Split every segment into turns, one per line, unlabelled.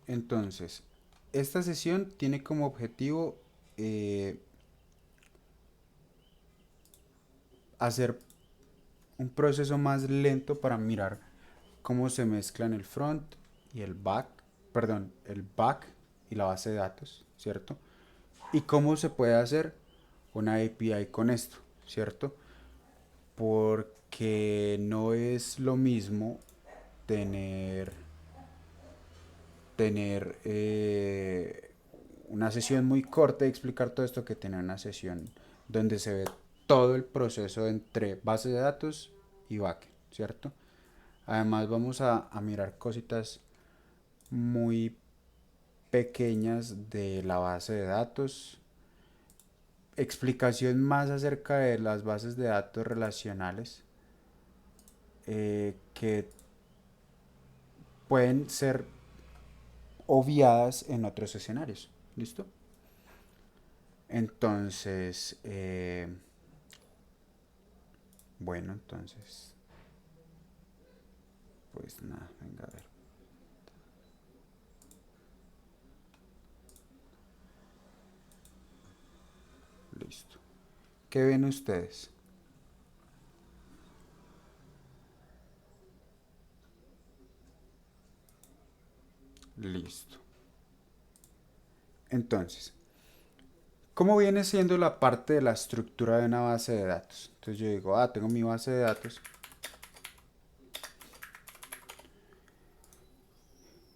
Entonces, esta sesión tiene como objetivo hacer un proceso más lento para mirar cómo se mezclan el front y el back, perdón, el back y la base de datos, ¿cierto? Y cómo se puede hacer una API con esto, ¿cierto? Porque no es lo mismo tener, tener una sesión muy corta y explicar todo esto que tener una sesión donde se ve todo el proceso entre base de datos y backend, ¿cierto? Además vamos a mirar cositas muy pequeñas de la base de datos, explicación más acerca de las bases de datos relacionales que pueden ser obviadas en otros escenarios. ¿Listo? Entonces, bueno, entonces, pues nada, venga a ver. Listo. ¿Qué ven ustedes? Listo. Entonces, ¿cómo viene siendo la parte de la estructura de una base de datos? Entonces yo digo, tengo mi base de datos.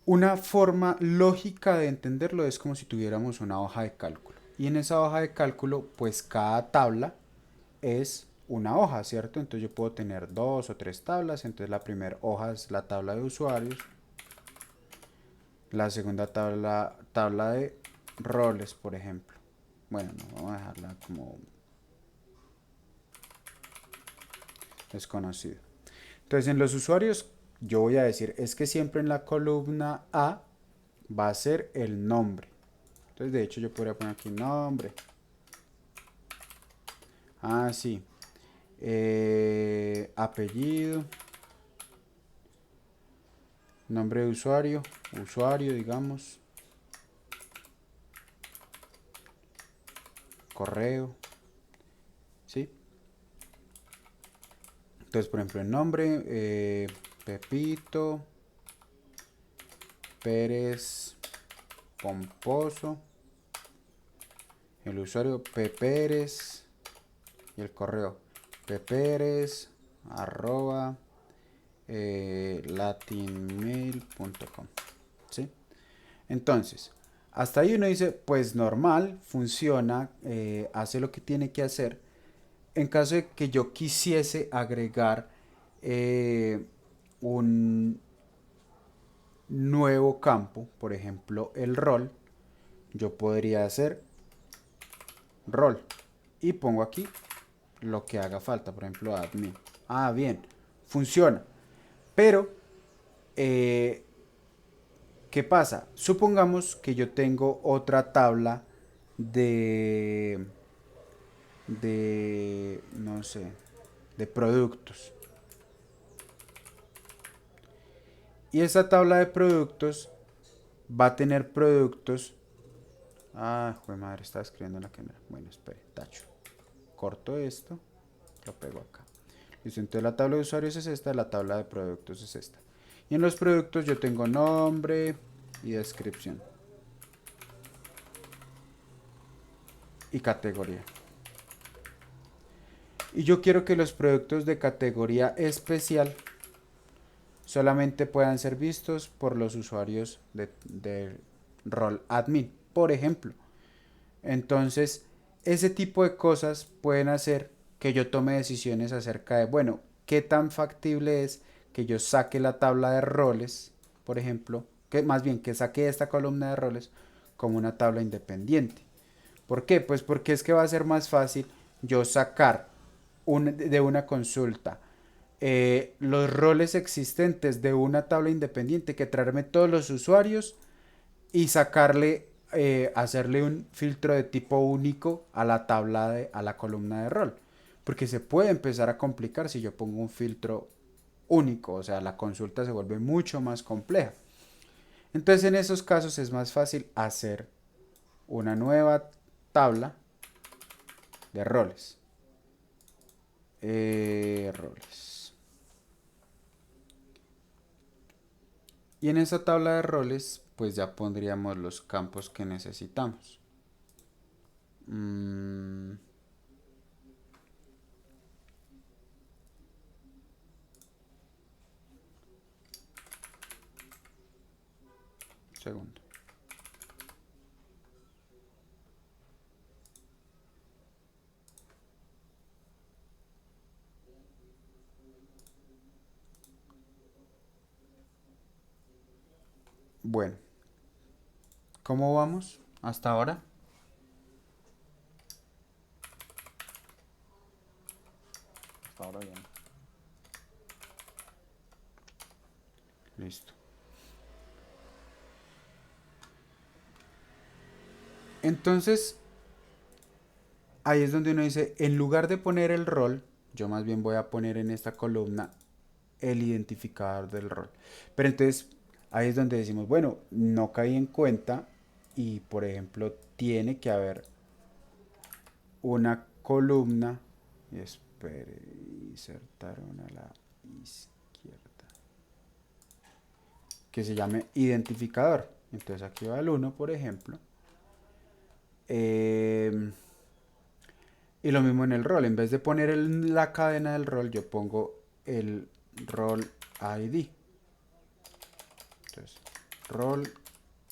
Una forma lógica de entenderlo es como si tuviéramos una hoja de cálculo. Y en esa hoja de cálculo, pues cada tabla es una hoja, ¿cierto? Entonces yo puedo tener dos o tres tablas. Entonces la primera hoja es la tabla de usuarios. La segunda tabla de roles, por ejemplo. Bueno, no, vamos a dejarla como desconocido. Entonces en los usuarios yo voy a decir, es que siempre en la columna A va a ser el nombre. Entonces de hecho yo podría poner aquí nombre. Sí. Apellido. Nombre de usuario. Usuario, digamos. Correo. ¿Sí? Entonces, por ejemplo, el nombre. Pepito. Pérez. Pomposo. El usuario P. Pérez. Y el correo Pérez arroba latinmail.com. ¿Sí? Entonces, hasta ahí uno dice, pues normal, funciona, hace lo que tiene que hacer. En caso de que yo quisiese agregar un nuevo campo, por ejemplo, el rol, yo podría hacer rol y pongo aquí lo que haga falta, por ejemplo, admin. Bien, funciona. Pero, eh, ¿qué pasa? Supongamos que yo tengo otra tabla de, no sé, de productos. Y esa tabla de productos va a tener productos. Joder madre, estaba escribiendo en la que no. Bueno, espere, tacho. Corto esto, lo pego acá. Listo, entonces la tabla de usuarios es esta, la tabla de productos es esta. Y en los productos yo tengo nombre y descripción. Y categoría. Y yo quiero que los productos de categoría especial solamente puedan ser vistos por los usuarios de rol admin, por ejemplo. Entonces, ese tipo de cosas pueden hacer que yo tome decisiones acerca de, bueno, qué tan factible es que yo saque la tabla de roles, por ejemplo, que más bien que saque esta columna de roles como una tabla independiente. ¿Por qué? Pues porque es que va a ser más fácil yo sacar de una consulta los roles existentes de una tabla independiente que traerme todos los usuarios y sacarle, hacerle un filtro de tipo único a la a la columna de rol. Porque se puede empezar a complicar si yo pongo un filtro único, o sea, la consulta se vuelve mucho más compleja. Entonces en esos casos es más fácil hacer una nueva tabla de roles. Roles. Y en esa tabla de roles, pues ya pondríamos los campos que necesitamos. Segundo. Bueno, ¿cómo vamos hasta ahora?
Hasta ahora bien.
Listo. Entonces, ahí es donde uno dice, en lugar de poner el rol, yo más bien voy a poner en esta columna el identificador del rol. Pero entonces, ahí es donde decimos, bueno, no caí en cuenta y, por ejemplo, tiene que haber una columna, y espere, insertaron a la izquierda, que se llame identificador. Entonces aquí va el 1, por ejemplo. Y lo mismo en el rol. En vez de poner la cadena del rol, yo pongo el rol ID. Entonces, rol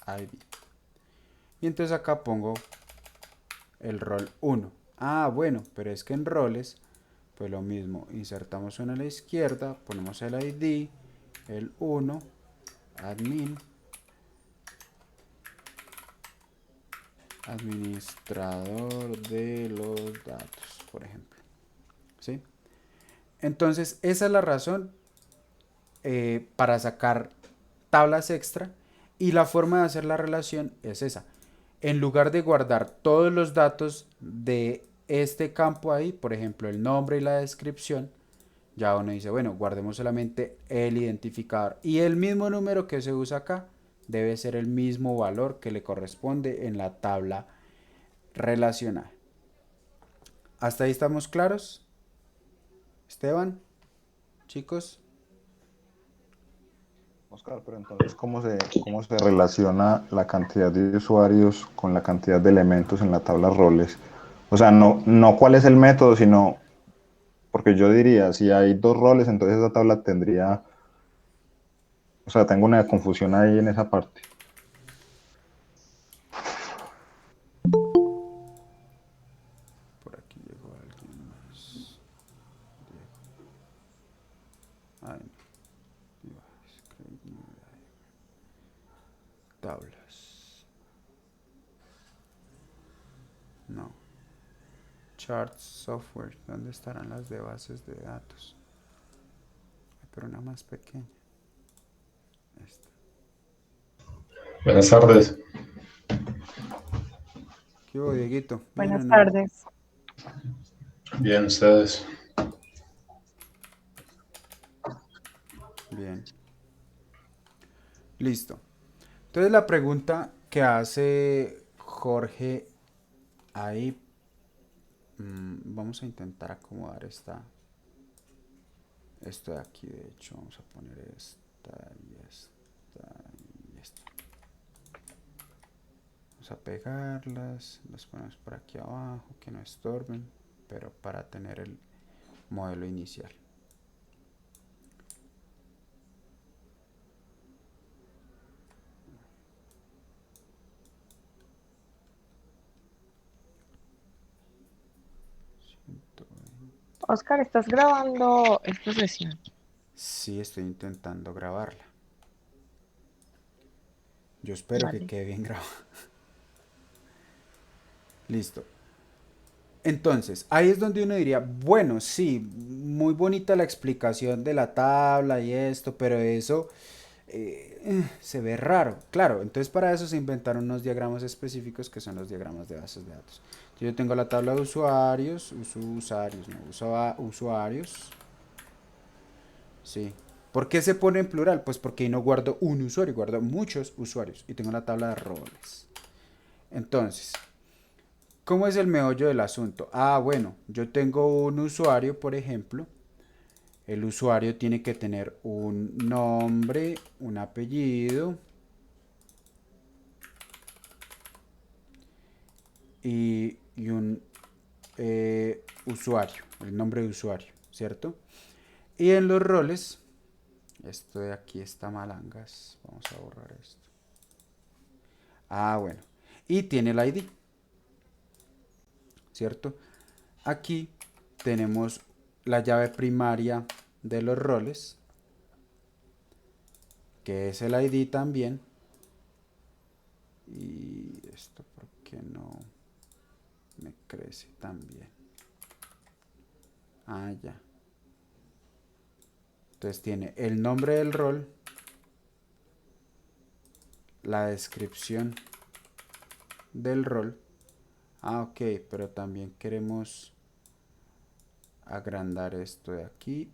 ID. Y entonces acá pongo el rol 1. Ah, bueno, pero es que en roles, pues lo mismo. Insertamos uno a la izquierda, ponemos el ID, el 1, admin, administrador de los datos, por ejemplo. ¿Sí? Entonces, esa es la razón para sacar tablas extra, y la forma de hacer la relación es esa. En lugar de guardar todos los datos de este campo ahí, por ejemplo el nombre y la descripción, ya uno dice, bueno, guardemos solamente el identificador, y el mismo número que se usa acá debe ser el mismo valor que le corresponde en la tabla relacional. ¿Hasta ahí estamos claros? Esteban, chicos.
Oscar, pero entonces, cómo se relaciona la cantidad de usuarios con la cantidad de elementos en la tabla roles? O sea, no cuál es el método, sino, porque yo diría, si hay dos roles, entonces esa tabla tendría, o sea, tengo una confusión ahí en esa parte.
Por aquí llegó alguien más. Ay, no. Tablas. No. Charts software. ¿Dónde estarán las de bases de datos? Pero una más pequeña. Esta.
Buenas tardes.
¿Qué hubo, Dieguito? ¿Bien o
Buenas
no?
tardes.
Bien, ustedes.
Bien. Listo. Entonces la pregunta que hace Jorge ahí, vamos a intentar acomodar esto de aquí. De hecho, vamos a poner esta y esta y esta. Vamos a pegarlas, las ponemos por aquí abajo, que no estorben, pero para tener el modelo inicial.
Oscar, ¿estás grabando esta sesión?
Sí, estoy intentando grabarla. Yo espero que
Vale.
quede bien grabado. Listo. Entonces, ahí es donde uno diría, bueno, sí, muy bonita la explicación de la tabla y esto, pero eso se ve raro. Claro, entonces para eso se inventaron unos diagramas específicos que son los diagramas de bases de datos. Yo tengo la tabla de usuarios, usuarios, sí. ¿Por qué se pone en plural? Pues porque ahí no guardo un usuario, guardo muchos usuarios y tengo la tabla de roles. Entonces, ¿cómo es el meollo del asunto? Ah, bueno, yo tengo un usuario, por ejemplo. El usuario tiene que tener un nombre, un apellido y un usuario, el nombre de usuario, ¿cierto? Y en los roles, esto de aquí está malangas, vamos a borrar esto. Ah, bueno, y tiene el ID, ¿cierto? Aquí tenemos la llave primaria de los roles, que es el ID también. Y esto, ¿por qué no me crece también? Ah, ya. Entonces tiene el nombre del rol, la descripción del rol. Ah, ok, pero también queremos agrandar esto de aquí,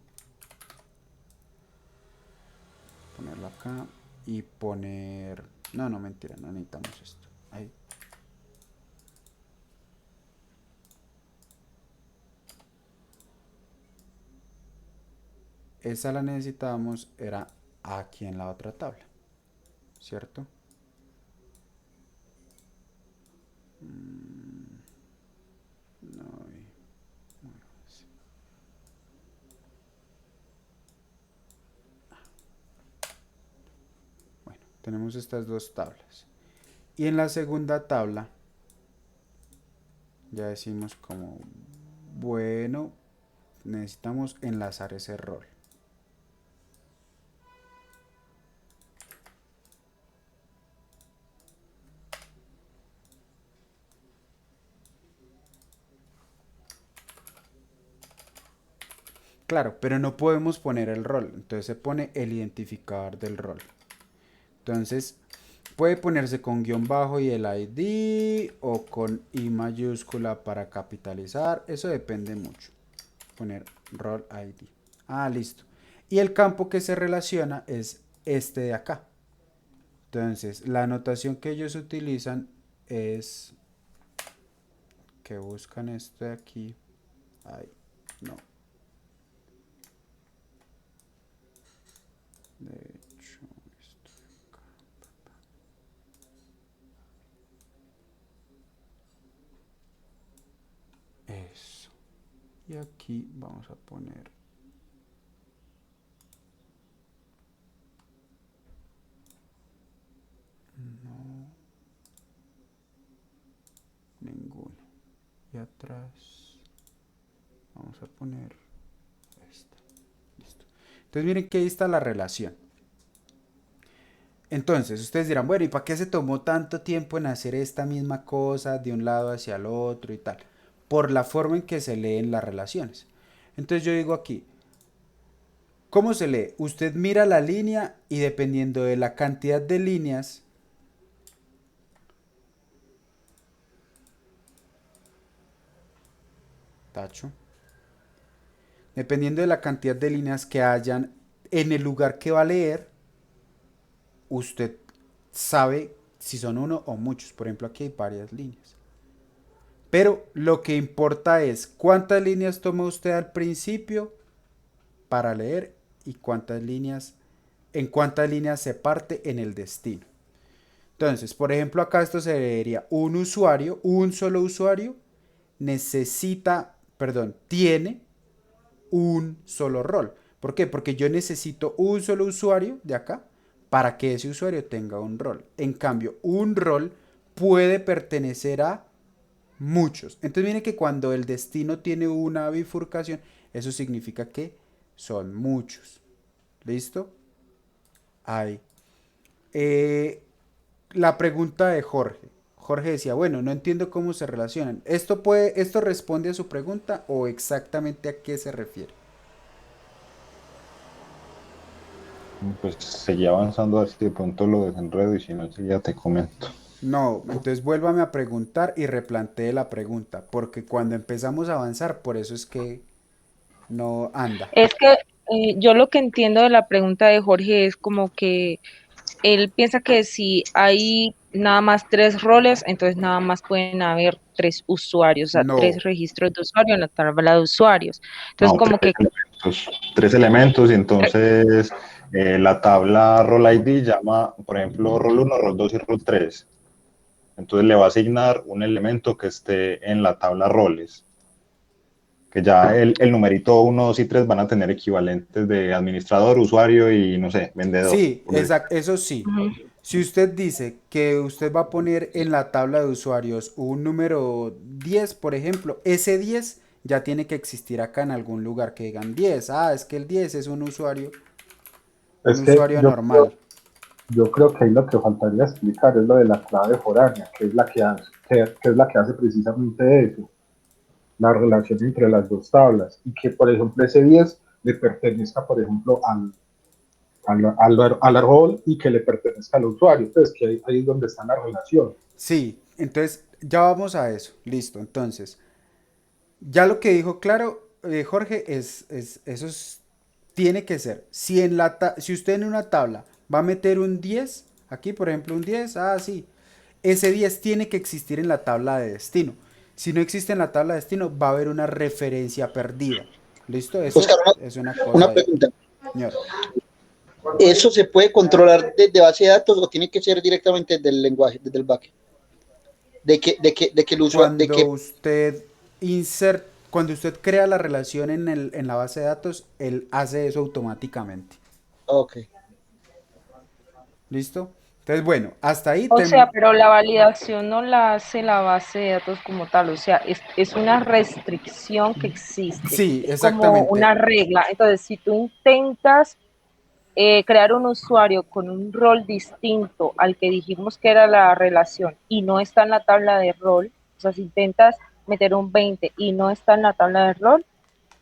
ponerlo acá y poner... No, no, mentira, no necesitamos esto. Ahí. Esa la necesitábamos, era aquí en la otra tabla, ¿cierto? No, bueno, tenemos estas dos tablas. Y en la segunda tabla, ya decimos como, bueno, necesitamos enlazar ese rol. Claro, pero no podemos poner el rol, entonces se pone el identificador del rol. Entonces, puede ponerse con guión bajo y el ID o con I mayúscula para capitalizar, eso depende mucho. Poner rol ID. Ah, listo. Y el campo que se relaciona es este de acá. Entonces, la anotación que ellos utilizan es que buscan esto de aquí. Ay, no. De hecho, esto de acá. Eso. Y aquí vamos a poner no ninguno. Y atrás vamos a poner esta. Listo. Entonces miren que ahí está la relación. Entonces ustedes dirán, bueno, ¿y para qué se tomó tanto tiempo en hacer esta misma cosa de un lado hacia el otro y tal? Por la forma en que se leen las relaciones. Entonces yo digo aquí, ¿cómo se lee? Usted mira la línea y dependiendo de la cantidad de líneas, tacho, dependiendo de la cantidad de líneas que hayan en el lugar que va a leer, usted sabe si son uno o muchos. Por ejemplo, aquí hay varias líneas. Pero lo que importa es cuántas líneas toma usted al principio para leer y en cuántas líneas se parte en el destino. Entonces, por ejemplo, acá esto se leería un usuario, un solo usuario tiene un solo rol. ¿Por qué? Porque yo necesito un solo usuario de acá para que ese usuario tenga un rol. En cambio, un rol puede pertenecer a muchos. Entonces miren que cuando el destino tiene una bifurcación, eso significa que son muchos. ¿Listo? Ahí. Eh, la pregunta de Jorge. Jorge decía, bueno, no entiendo cómo se relacionan. ¿Esto responde a su pregunta o exactamente a qué se refiere?
Pues seguía avanzando a ver si de pronto lo desenredo y si no, ya te comento.
No, entonces vuélvame a preguntar y replantee la pregunta, porque cuando empezamos a avanzar, por eso es que no anda.
Es que Yo lo que entiendo de la pregunta de Jorge es como que él piensa que si hay nada más tres roles, entonces nada más pueden haber tres usuarios, o sea,
No,
tres registros de usuario en la tabla de usuarios. Entonces,
No,
como que
tres elementos y
eh,
entonces la tabla rol ID llama, por ejemplo, rol 1, rol 2 y rol 3. Entonces le va a asignar un elemento que esté en la tabla roles, que ya el numerito 1, 2 y 3 van a tener equivalentes de administrador, usuario y, no sé, vendedor.
sí,
Por decir.
exacto, eso sí.
ujú.
Si usted dice que usted va a poner en la tabla de usuarios un número 10, por ejemplo, ese 10 ya tiene que existir acá en algún lugar que digan 10. Ah, es que el 10 es un
Es que
usuario normal.
yo creo que ahí lo que faltaría explicar es lo de la clave foránea, que es la que hace, que es la que hace precisamente eso, la relación entre las dos tablas, y que por ejemplo ese 10 le pertenezca, por ejemplo, al rol y que le pertenezca al usuario. Entonces, que ahí es donde está la relación.
Sí, entonces ya vamos a eso. Listo, entonces, ya lo que dijo claro, Jorge, eso tiene que ser. Si usted en una tabla va a meter un 10 aquí por ejemplo un 10 sí, ese 10 tiene que existir en la tabla de destino. Si no existe en la tabla de destino, va a haber una referencia perdida. ¿Listo?
Oscar,
Eso es una
una
cosa ahí,
pregunta.
señor.
¿Eso se puede controlar desde base de datos o tiene que ser directamente desde el lenguaje, desde el backend? De que el usuario, de
Cuando
que,
usted cuando usted crea la relación en la base de datos, él hace eso automáticamente.
ok.
¿Listo? Entonces, bueno, hasta ahí
O sea,
tenemos.
pero la validación no la hace la base de datos como tal, o sea, es una restricción que existe,
Sí,
es como una
exactamente.
regla. Entonces, si tú intentas crear un usuario con un rol distinto al que dijimos que era la relación y no está en la tabla de rol, o sea, si intentas meter un 20 y no está en la tabla de rol,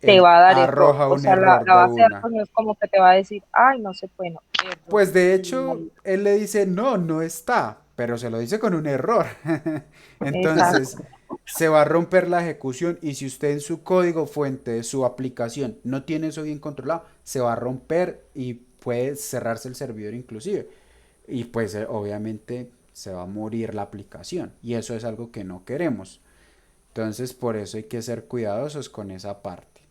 te
Él
va a dar error.
arroja
O
un
sea, la,
error
la
de
base de
una.
datos no es como que te va a decir, ay, no se puede, no, error.
Pues de
Y
hecho, él le dice, no, no está, pero se lo dice con un error. Entonces,
exacto.
se va a romper la ejecución y si usted en su código fuente de su aplicación no tiene eso bien controlado, se va a romper y puede cerrarse el servidor inclusive. Y pues obviamente se va a morir la aplicación y eso es algo que no queremos. Entonces, por eso hay que ser cuidadosos con esa parte.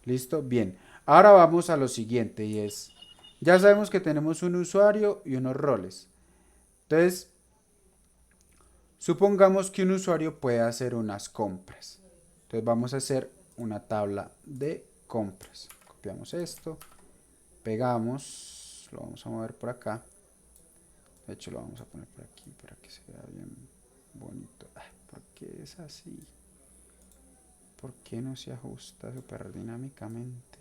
¿Listo? Bien. Ahora vamos a lo siguiente y es, ya sabemos que tenemos un usuario y unos roles. Entonces, supongamos que un usuario puede hacer unas compras. Entonces vamos a hacer una tabla de compras. Copiamos esto, pegamos, lo vamos a mover por acá. De hecho, lo vamos a poner por aquí para que se vea bien bonito. ¿Por qué es así? ¿Por qué no se ajusta súper dinámicamente?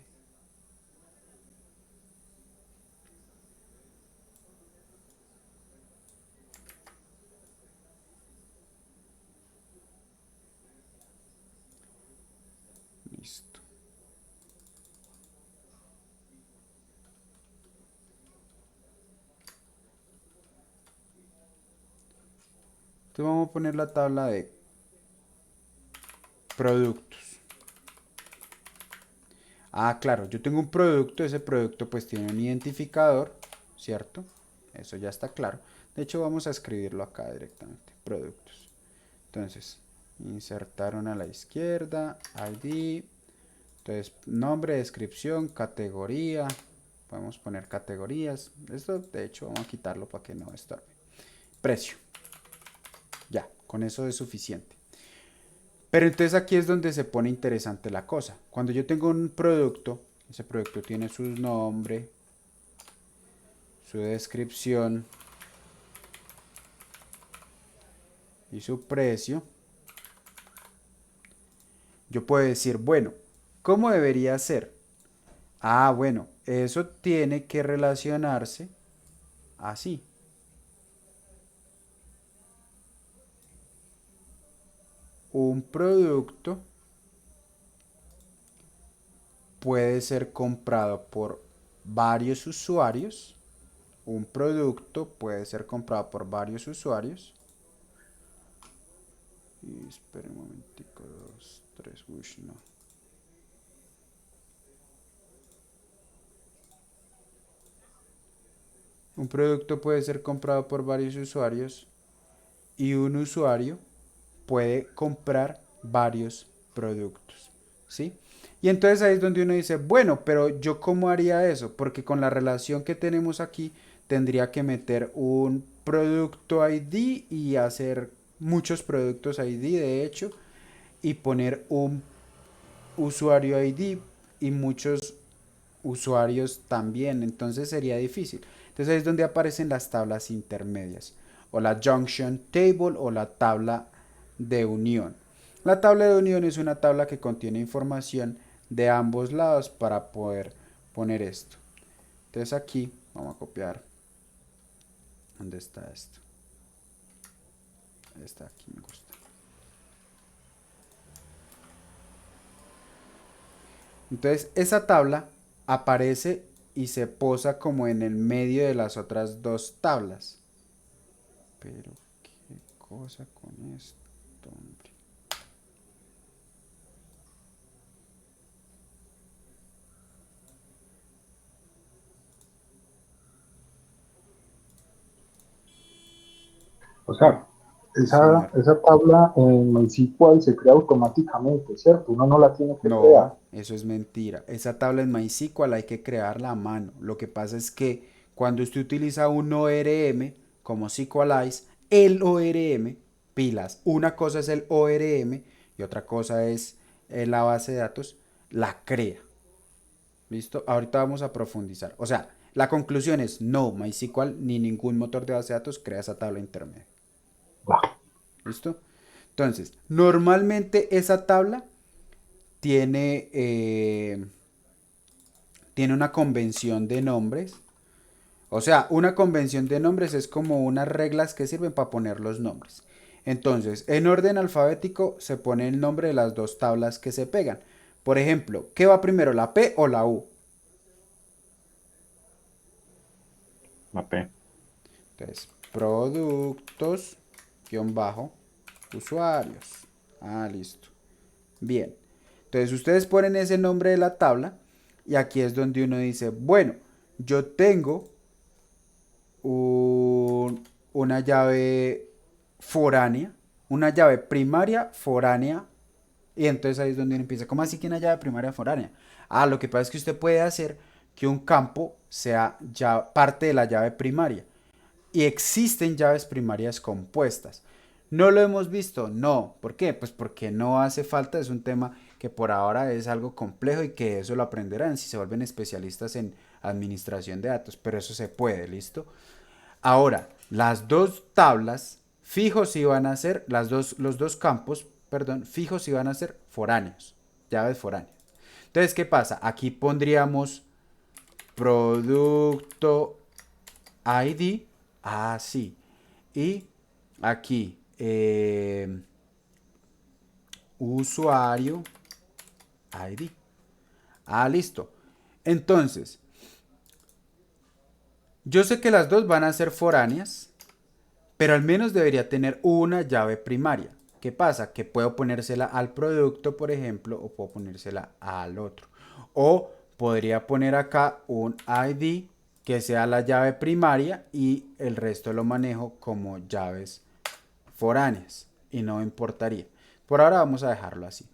Listo. Entonces vamos a poner la tabla de productos. Claro, yo tengo un producto, ese producto pues tiene un identificador, ¿cierto? Eso ya está claro. De hecho, vamos a escribirlo acá directamente, productos. Entonces, insertaron a la izquierda, ID, entonces nombre, descripción, categoría, podemos poner categorías. Esto de hecho vamos a quitarlo para que no estorbe. Precio, ya, con eso es suficiente. Pero entonces aquí es donde se pone interesante la cosa. Cuando yo tengo un producto, ese producto tiene su nombre, su descripción y su precio. Yo puedo decir, bueno, ¿cómo debería ser? Bueno, eso tiene que relacionarse así. Un producto puede ser comprado por varios usuarios. Un producto puede ser comprado por varios usuarios. Y espera un momentico, dos, tres, uy, no. Un producto puede ser comprado por varios usuarios y un usuario puede comprar varios productos, ¿sí? Y entonces ahí es donde uno dice, bueno, pero yo ¿cómo haría eso? Porque con la relación que tenemos aquí tendría que meter un producto ID y hacer muchos productos ID, de hecho, y poner un usuario ID y muchos usuarios también, entonces sería difícil. Entonces ahí es donde aparecen las tablas intermedias, o la junction table o la tabla de unión. La tabla de unión es una tabla que contiene información de ambos lados para poder poner esto. Entonces aquí vamos a copiar. ¿Dónde está esto? Está aquí, me gusta. Entonces esa tabla aparece y se posa como en el medio de las otras dos tablas. Pero qué cosa con esto, hombre.
O sea, esa,
Señor.
esa tabla en MySQL se crea automáticamente, ¿cierto? Uno no la tiene que crear.
No, eso es mentira. Esa tabla en MySQL hay que crearla a mano. Lo que pasa es que cuando usted utiliza un ORM como SQLize, el ORM, pilas, una cosa es el ORM y otra cosa es la base de datos, la crea. ¿Listo? Ahorita vamos a profundizar. O sea, la conclusión es no, MySQL ni ningún motor de base de datos crea esa tabla intermedia. ¿Listo? Entonces, normalmente esa tabla tiene, tiene una convención de nombres. O sea, una convención de nombres es como unas reglas que sirven para poner los nombres. Entonces, en orden alfabético se pone el nombre de las dos tablas que se pegan. Por ejemplo, ¿qué va primero, la P o la U?
La P.
Entonces, productos, guión bajo, usuarios. Ah, listo. Bien. Entonces, ustedes ponen ese nombre de la tabla y aquí es donde uno dice, bueno, yo tengo una llave foránea, una llave primaria foránea. Y entonces ahí es donde uno empieza. ¿Cómo así que una llave primaria foránea? Ah, lo que pasa es que usted puede hacer que un campo sea ya parte de la llave primaria. Y existen llaves primarias compuestas. ¿No lo hemos visto? No. ¿Por qué? Pues porque no hace falta. Es un tema que por ahora es algo complejo y que eso lo aprenderán si se vuelven especialistas en administración de datos. Pero eso se puede, ¿listo? Ahora, las dos tablas fijos iban a ser, los dos campos, perdón, fijos iban a ser foráneos, llaves foráneas. Entonces, ¿qué pasa? Aquí pondríamos producto ID, así. Y aquí, usuario ID. Ah, listo. Entonces, yo sé que las dos van a ser foráneas, pero al menos debería tener una llave primaria. ¿Qué pasa? Que puedo ponérsela al producto, por ejemplo, o puedo ponérsela al otro. O podría poner acá un ID que sea la llave primaria y el resto lo manejo como llaves foráneas y no importaría. Por ahora vamos a dejarlo así.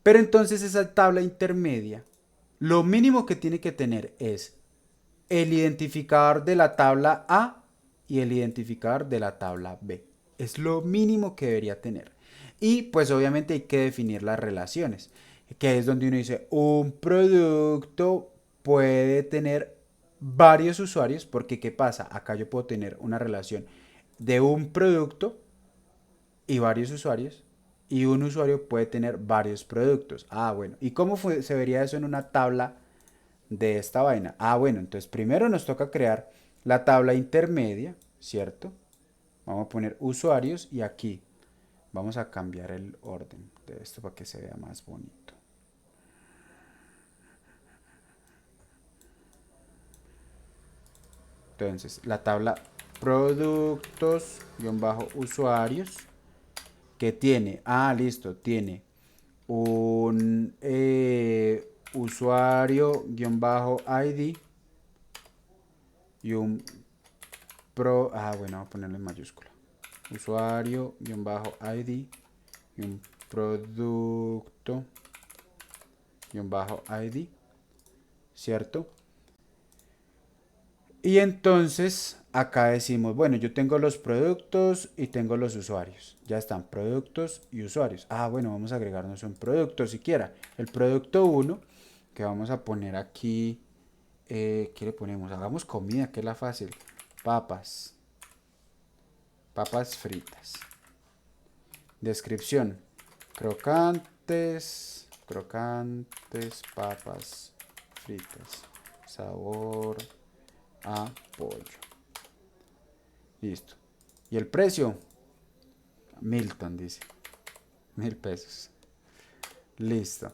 Pero entonces esa tabla intermedia, lo mínimo que tiene que tener es el identificador de la tabla A y el identificador de la tabla B. Es lo mínimo que debería tener. Y pues obviamente hay que definir las relaciones, que es donde uno dice, un producto puede tener varios usuarios, porque ¿qué pasa? Acá yo puedo tener una relación de un producto y varios usuarios, y un usuario puede tener varios productos. Ah, bueno. ¿Y cómo se vería eso en una tabla de esta vaina? Ah, bueno, entonces primero nos toca crear la tabla intermedia, ¿cierto? Vamos a poner usuarios y aquí vamos a cambiar el orden de esto para que se vea más bonito. Entonces, la tabla productos-usuarios que tiene, ah, listo, tiene un usuario-id y un bueno, voy a ponerlo en mayúscula. Usuario, guión bajo ID, y un producto, guión bajo ID, ¿cierto? Y entonces acá decimos, bueno, yo tengo los productos y tengo los usuarios. Ya están productos y usuarios. Bueno, vamos a agregarnos un producto siquiera. El producto 1, que vamos a poner aquí, ¿qué le ponemos? Hagamos comida, que es la fácil. Papas fritas. Descripción: crocantes papas fritas. Sabor a pollo. Listo. ¿Y el precio? Milton dice. 1.000 pesos. Listo.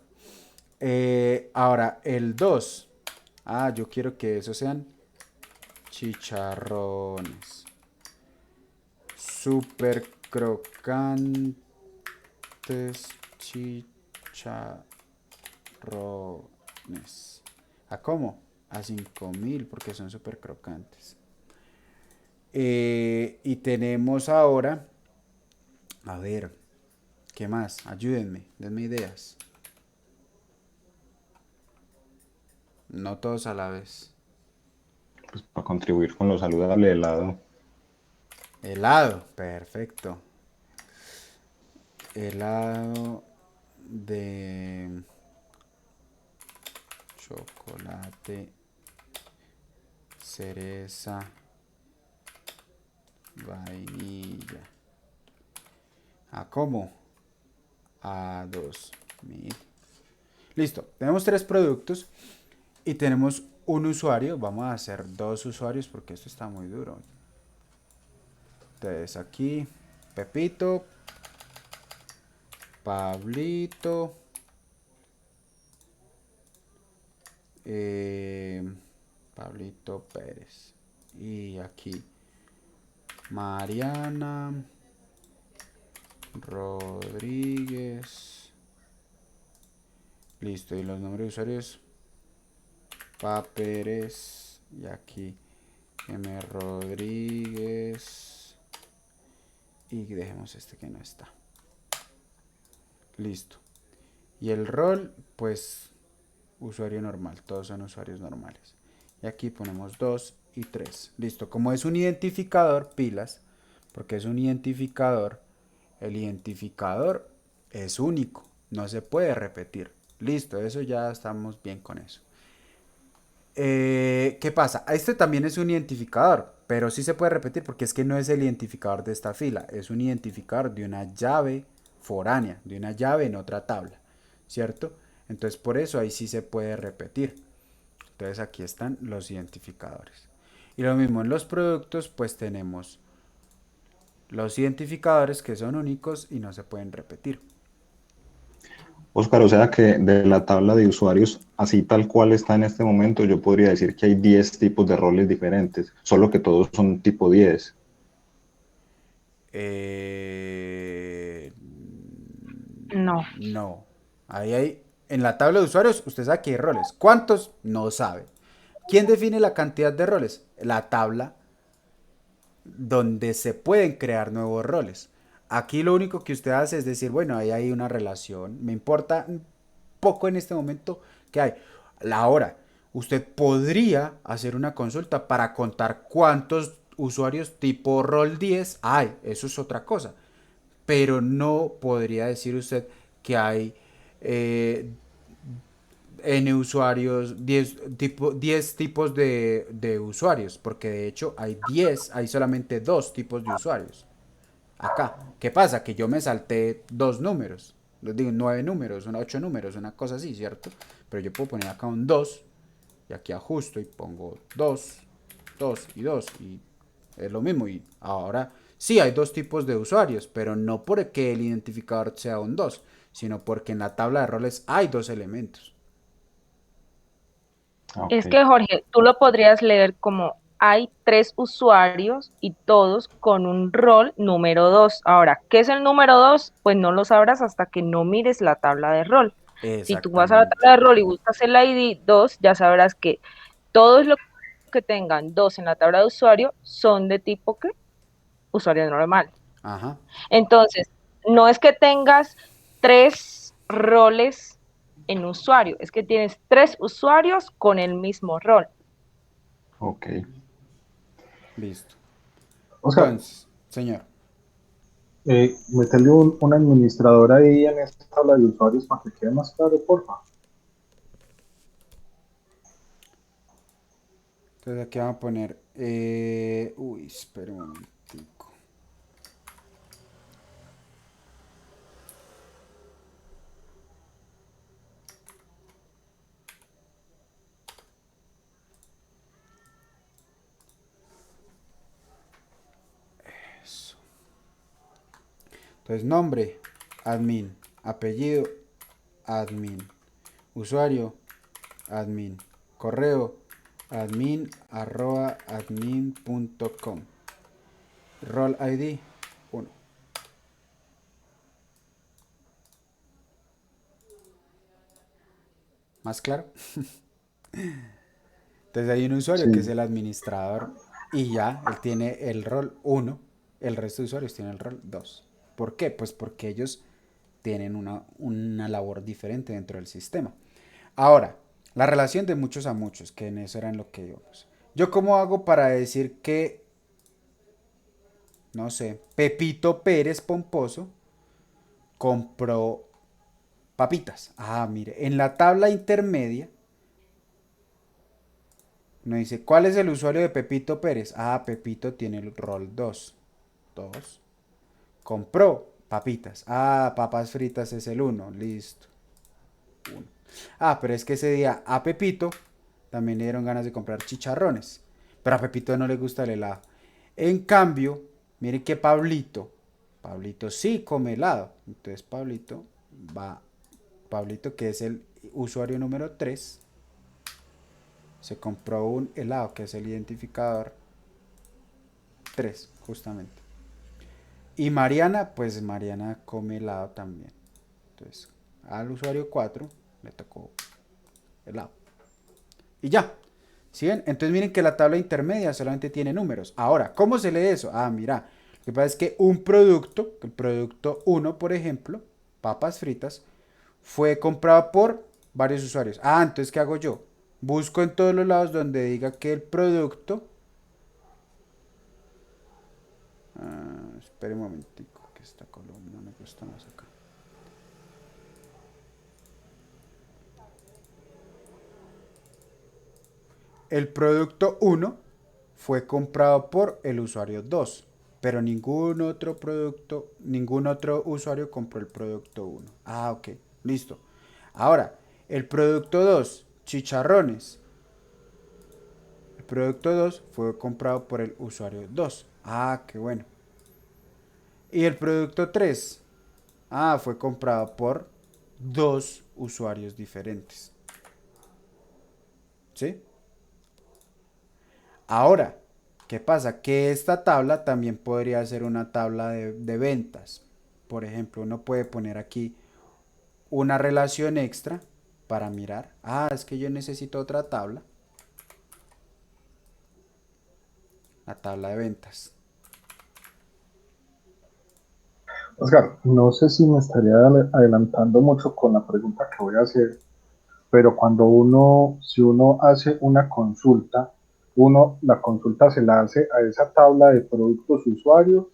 Ahora, el 2. Yo quiero que esos sean chicharrones. Super crocantes chicharrones. ¿A cómo? A 5.000 porque son súper crocantes. Y tenemos ahora, a ver, ¿qué más? Ayúdenme, denme ideas. No todos a la vez.
Pues para contribuir con lo saludable, helado.
Helado, perfecto. Helado de chocolate, cereza, vainilla. ¿A cómo? A 2.000. Listo, tenemos 3 productos y tenemos un usuario. Vamos a hacer 2 usuarios porque esto está muy duro. Entonces aquí, Pepito, Pablito, Pablito Pérez. Y aquí, Mariana Rodríguez. Listo, y los nombres de usuarios, Pa Pérez. Y aquí, M Rodríguez. Y dejemos este que no está. Listo. Y el rol, pues, usuario normal. Todos son usuarios normales. Y aquí ponemos 2 y 3. Listo. Como es un identificador, pilas, porque es un identificador, el identificador es único. No se puede repetir. Listo, eso ya estamos bien con eso. ¿Qué pasa? Este también es un identificador, pero sí se puede repetir porque es que no es el identificador de esta fila, es un identificador de una llave foránea, de una llave en otra tabla, ¿cierto? Entonces por eso ahí sí se puede repetir. Entonces aquí están los identificadores. Y lo mismo en los productos, pues tenemos los identificadores que son únicos y no se pueden repetir.
Óscar, o sea que de la tabla de usuarios, así tal cual está en este momento, yo podría decir que hay 10 tipos de roles diferentes, solo que todos son tipo 10.
No.
No. En la tabla de usuarios, usted sabe que hay roles. ¿Cuántos? No sabe. ¿Quién define la cantidad de roles? La tabla donde se pueden crear nuevos roles. Aquí lo único que usted hace es decir, bueno, ahí hay una relación. Me importa un poco en este momento que hay. La hora. Usted podría hacer una consulta para contar cuántos usuarios tipo rol 10 hay. Eso es otra cosa. Pero no podría decir usted que hay N usuarios, 10 tipos de usuarios, porque de hecho hay solamente 2 tipos de usuarios. Acá, ¿qué pasa? Que yo me salté 2 números, les digo 9 números, 8 números, una cosa así, ¿cierto? Pero yo puedo poner acá un 2 y aquí ajusto y pongo 2, 2 y 2 y es lo mismo. Y ahora sí hay 2 tipos de usuarios, pero no porque el identificador sea un 2, sino porque en la tabla de roles hay 2 elementos.
Okay.
Es que, Jorge, tú lo podrías leer como hay 3 usuarios y todos con un rol número 2. Ahora, ¿qué es el número 2? Pues no lo sabrás hasta que no mires la tabla de rol. Si tú vas a la
Exactamente.
tabla de rol y buscas el ID 2, ya sabrás que todo lo que tengan 2 en la tabla de usuario son de tipo ¿qué? Usuario normal.
Ajá.
Entonces, no es que tengas 3 roles en usuario, es que tienes 3 usuarios con el mismo rol.
Ok.
Listo.
Oscar,
Entonces, señor.
meterle un administrador ahí en esta tabla de usuarios para que quede más claro, porfa.
Entonces aquí vamos a poner... uy, espera un momentico. Eso. Entonces, nombre, admin. Apellido, admin. Usuario, admin. Correo, admin@admin.com. Role ID, 1. ¿Más claro? Entonces hay un usuario que es
Sí.
el administrador y ya, él tiene el rol 1, el resto de usuarios tienen el rol 2. ¿Por qué? Pues porque ellos tienen una labor diferente dentro del sistema. Ahora, la relación de muchos a muchos, que en eso era en lo que íbamos. ¿Yo cómo hago para decir que, no sé, Pepito Pérez Pomposo compró papitas? Ah, mire, en la tabla intermedia nos dice, ¿cuál es el usuario de Pepito Pérez? Ah, Pepito tiene el rol 2. 2. Compró papitas. Ah, papas fritas es el 1. Listo. 1. Ah, pero es que ese día a Pepito también le dieron ganas de comprar chicharrones. Pero a Pepito no le gusta el helado. En cambio, miren que Pablito sí come helado. Entonces Pablito que es el usuario número 3, se compró un helado que es el identificador 3, justamente. Y Mariana, pues Mariana come helado también. Entonces, al usuario 4 le tocó helado. Y ya. ¿Sí ven? Entonces miren que la tabla intermedia solamente tiene números. Ahora, ¿cómo se lee eso? Ah, mira. Lo que pasa es que un producto, el producto 1, por ejemplo, papas fritas, fue comprado por varios usuarios. Ah, entonces, ¿qué hago yo? Busco en todos los lados donde diga que el producto... espere un momentico, que esta columna me gusta más acá. El producto 1 fue comprado por el usuario 2, pero ningún otro usuario compró el producto 1. Ah, ok, listo. Ahora, el producto 2, chicharrones. El producto 2 fue comprado por el usuario 2. Ah, qué bueno. Y el producto 3, fue comprado por dos usuarios diferentes. ¿Sí? Ahora, ¿qué pasa? Que esta tabla también podría ser una tabla de ventas. Por ejemplo, uno puede poner aquí una relación extra para mirar. Ah, es que yo necesito otra tabla. La tabla de ventas.
Oscar, no sé si me estaría adelantando mucho con la pregunta que voy a hacer, pero si uno hace una consulta, la consulta se la hace a esa tabla de productos usuarios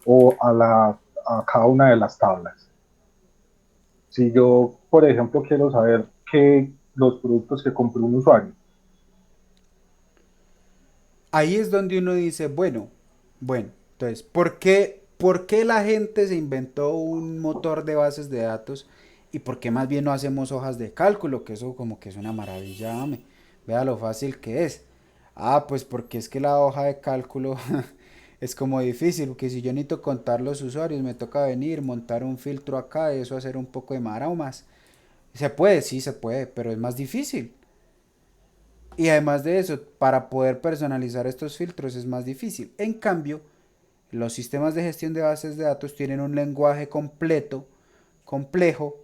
o a cada una de las tablas. Si yo, por ejemplo, quiero saber los productos que compró un usuario.
Ahí es donde uno dice, bueno, entonces, por qué la gente se inventó un motor de bases de datos y por qué más bien no hacemos hojas de cálculo? Que eso como que es una maravilla, ame. Vea lo fácil que es. Ah, pues porque es que la hoja de cálculo es como difícil, porque si yo necesito contar los usuarios, me toca venir, montar un filtro acá, y eso hacer un poco de maraumas. Se puede, sí se puede, pero es más difícil. Y además de eso, para poder personalizar estos filtros es más difícil. En cambio, los sistemas de gestión de bases de datos tienen un lenguaje completo, complejo,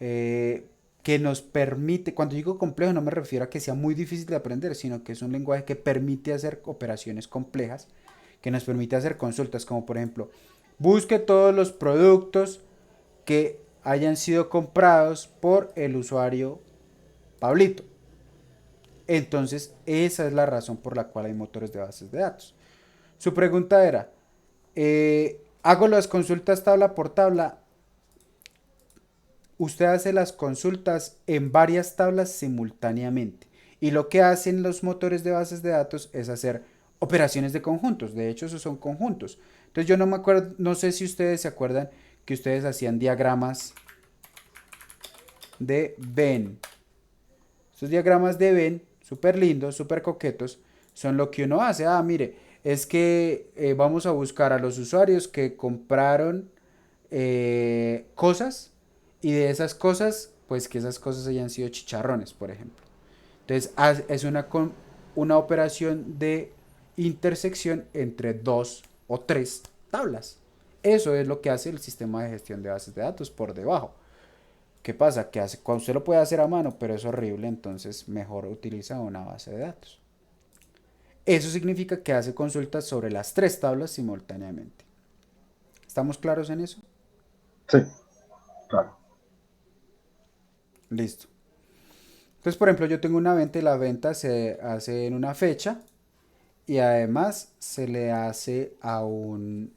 eh, que nos permite, cuando digo complejo no me refiero a que sea muy difícil de aprender, sino que es un lenguaje que permite hacer operaciones complejas, que nos permite hacer consultas, como por ejemplo, busque todos los productos que hayan sido comprados por el usuario Pablito. Entonces, esa es la razón por la cual hay motores de bases de datos. Su pregunta era, ¿hago las consultas tabla por tabla? Usted hace las consultas en varias tablas simultáneamente. Y lo que hacen los motores de bases de datos es hacer operaciones de conjuntos. De hecho, esos son conjuntos. Entonces yo no me acuerdo, no sé si ustedes se acuerdan que ustedes hacían diagramas de Venn. Estos diagramas de Venn, súper lindos, súper coquetos, son lo que uno hace. Ah, mire, es que vamos a buscar a los usuarios que compraron cosas y de esas cosas, pues que esas cosas hayan sido chicharrones, por ejemplo. Entonces es una operación de intersección entre dos o tres tablas. Eso es lo que hace el sistema de gestión de bases de datos por debajo. ¿Qué pasa? Que usted lo puede hacer a mano, pero es horrible, entonces mejor utiliza una base de datos. Eso significa que hace consultas sobre las tres tablas simultáneamente. ¿Estamos claros en eso?
Sí, claro.
Listo. Entonces, por ejemplo, yo tengo una venta y la venta se hace en una fecha y además se le hace a un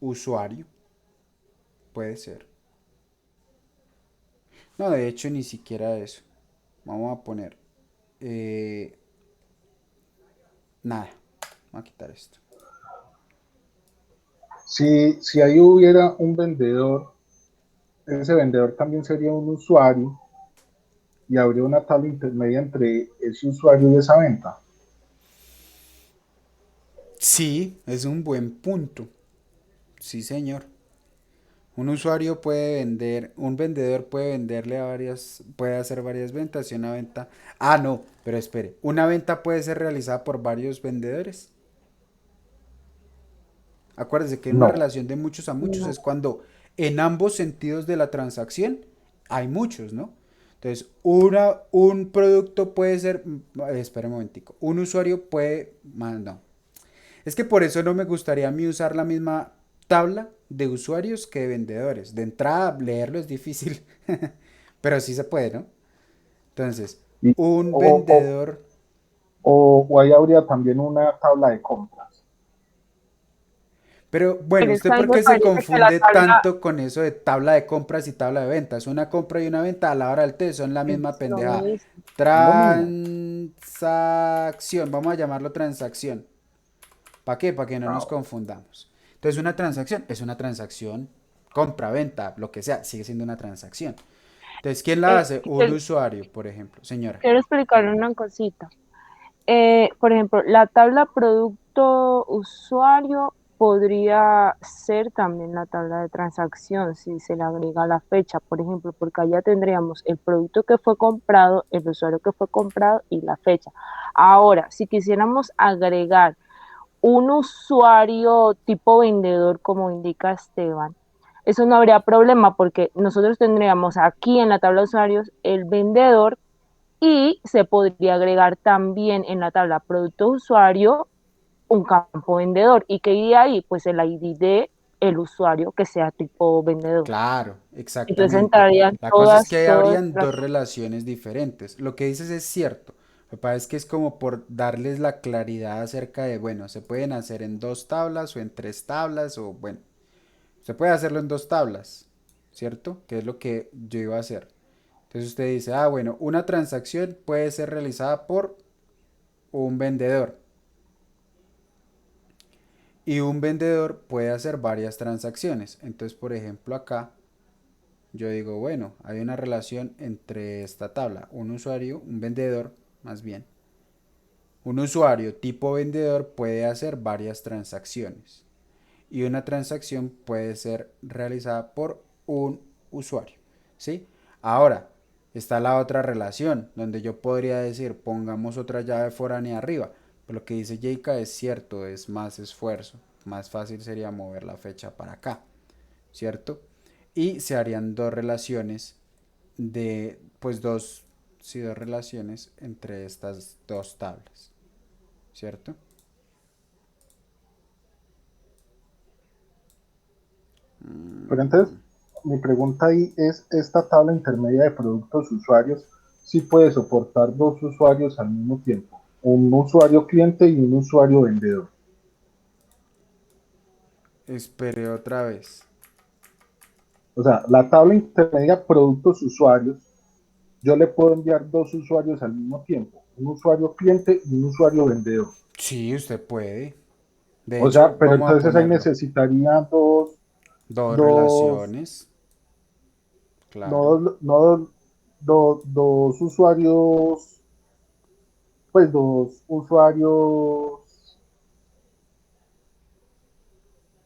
usuario. Puede ser. No, de hecho, ni siquiera eso. Vamos a poner nada. Vamos a quitar esto.
Si ahí hubiera un vendedor, ese vendedor también sería un usuario y habría una tabla intermedia entre ese usuario y esa venta.
Sí, es un buen punto. Sí, señor. Un usuario puede vender, un vendedor puede venderle a varias, puede hacer varias ventas y una venta. Ah, no, pero espere. Una venta puede ser realizada por varios vendedores. Acuérdese que en una
No,
relación de muchos a muchos
No.
es cuando en ambos sentidos de la transacción hay muchos, ¿no? Entonces, un producto puede ser, espera un momentico, un usuario puede, no, es que por eso no me gustaría a mí usar la misma tabla de usuarios que de vendedores. De entrada, leerlo es difícil, pero sí se puede, ¿no? Entonces,
y,
un
o, o,
vendedor,
o ahí habría también una tabla de compras.
pero bueno,
Pero es
¿usted
que a mí
por
me
qué se
parece que la
confunde
tabla
tanto con eso de tabla de compras y tabla de ventas? Una compra y una venta a la hora del té son la
es
misma
lo
pendejada.
mismo.
Es lo mismo.
Transacción, vamos a llamarlo transacción. ¿Para qué? Para que no nos
Ah,
confundamos. Entonces, una transacción es una transacción, compra, venta, lo que sea, sigue siendo una transacción. Entonces, ¿quién la hace? Un
Que-
usuario, por ejemplo. Señora.
quiero explicarle una cosita. Por ejemplo, la tabla producto usuario podría ser también la tabla de transacción si se le agrega la fecha, por ejemplo, porque allá tendríamos el producto que fue comprado, el usuario que fue comprado y la fecha. Ahora, si quisiéramos agregar un usuario tipo vendedor, como indica Esteban, eso no habría problema porque nosotros tendríamos aquí en la tabla de usuarios el vendedor y se podría agregar también en la tabla producto usuario un campo vendedor. ¿Y qué iría ahí? Pues el ID de el usuario que sea tipo vendedor.
Claro,
Entonces
exactamente.
entrarían
La cosa es que
todas,
ahí
todas
habrían
las...
dos relaciones diferentes. Lo que dices es cierto. Lo que pasa es que es como por darles la claridad acerca de, bueno, se pueden hacer en dos tablas o en tres tablas o, bueno, se puede hacerlo en dos tablas, ¿cierto? Que es lo que yo iba a hacer. Entonces usted dice, ah, bueno, una transacción puede ser realizada por un vendedor y un vendedor puede hacer varias transacciones. Entonces, por ejemplo, acá yo digo, bueno, hay una relación entre esta tabla, un usuario, un vendedor, más bien. Un usuario tipo vendedor puede hacer varias transacciones y una transacción puede ser realizada por un usuario, ¿sí? Ahora, está la otra relación, donde yo podría decir, pongamos otra llave foránea arriba. Pero lo que dice Jayka es cierto, es más esfuerzo. Más fácil sería mover la fecha para acá, ¿cierto? Y se harían dos relaciones de, pues dos, sí, dos relaciones entre estas dos tablas, ¿cierto?
Pero entonces, mi pregunta ahí es, ¿esta tabla intermedia de productos usuarios sí puede soportar dos usuarios al mismo tiempo? Un usuario cliente y un usuario vendedor.
Espere otra vez.
O sea, la tabla intermedia productos usuarios, yo le puedo enviar dos usuarios al mismo tiempo, un usuario cliente y un usuario vendedor.
Sí, usted puede. De
O
hecho,
sea, pero
vamos a
entonces ahí
ponerlo.
necesitaría
Dos
dos,
relaciones, claro.
no, no, dos usuarios, pues dos usuarios,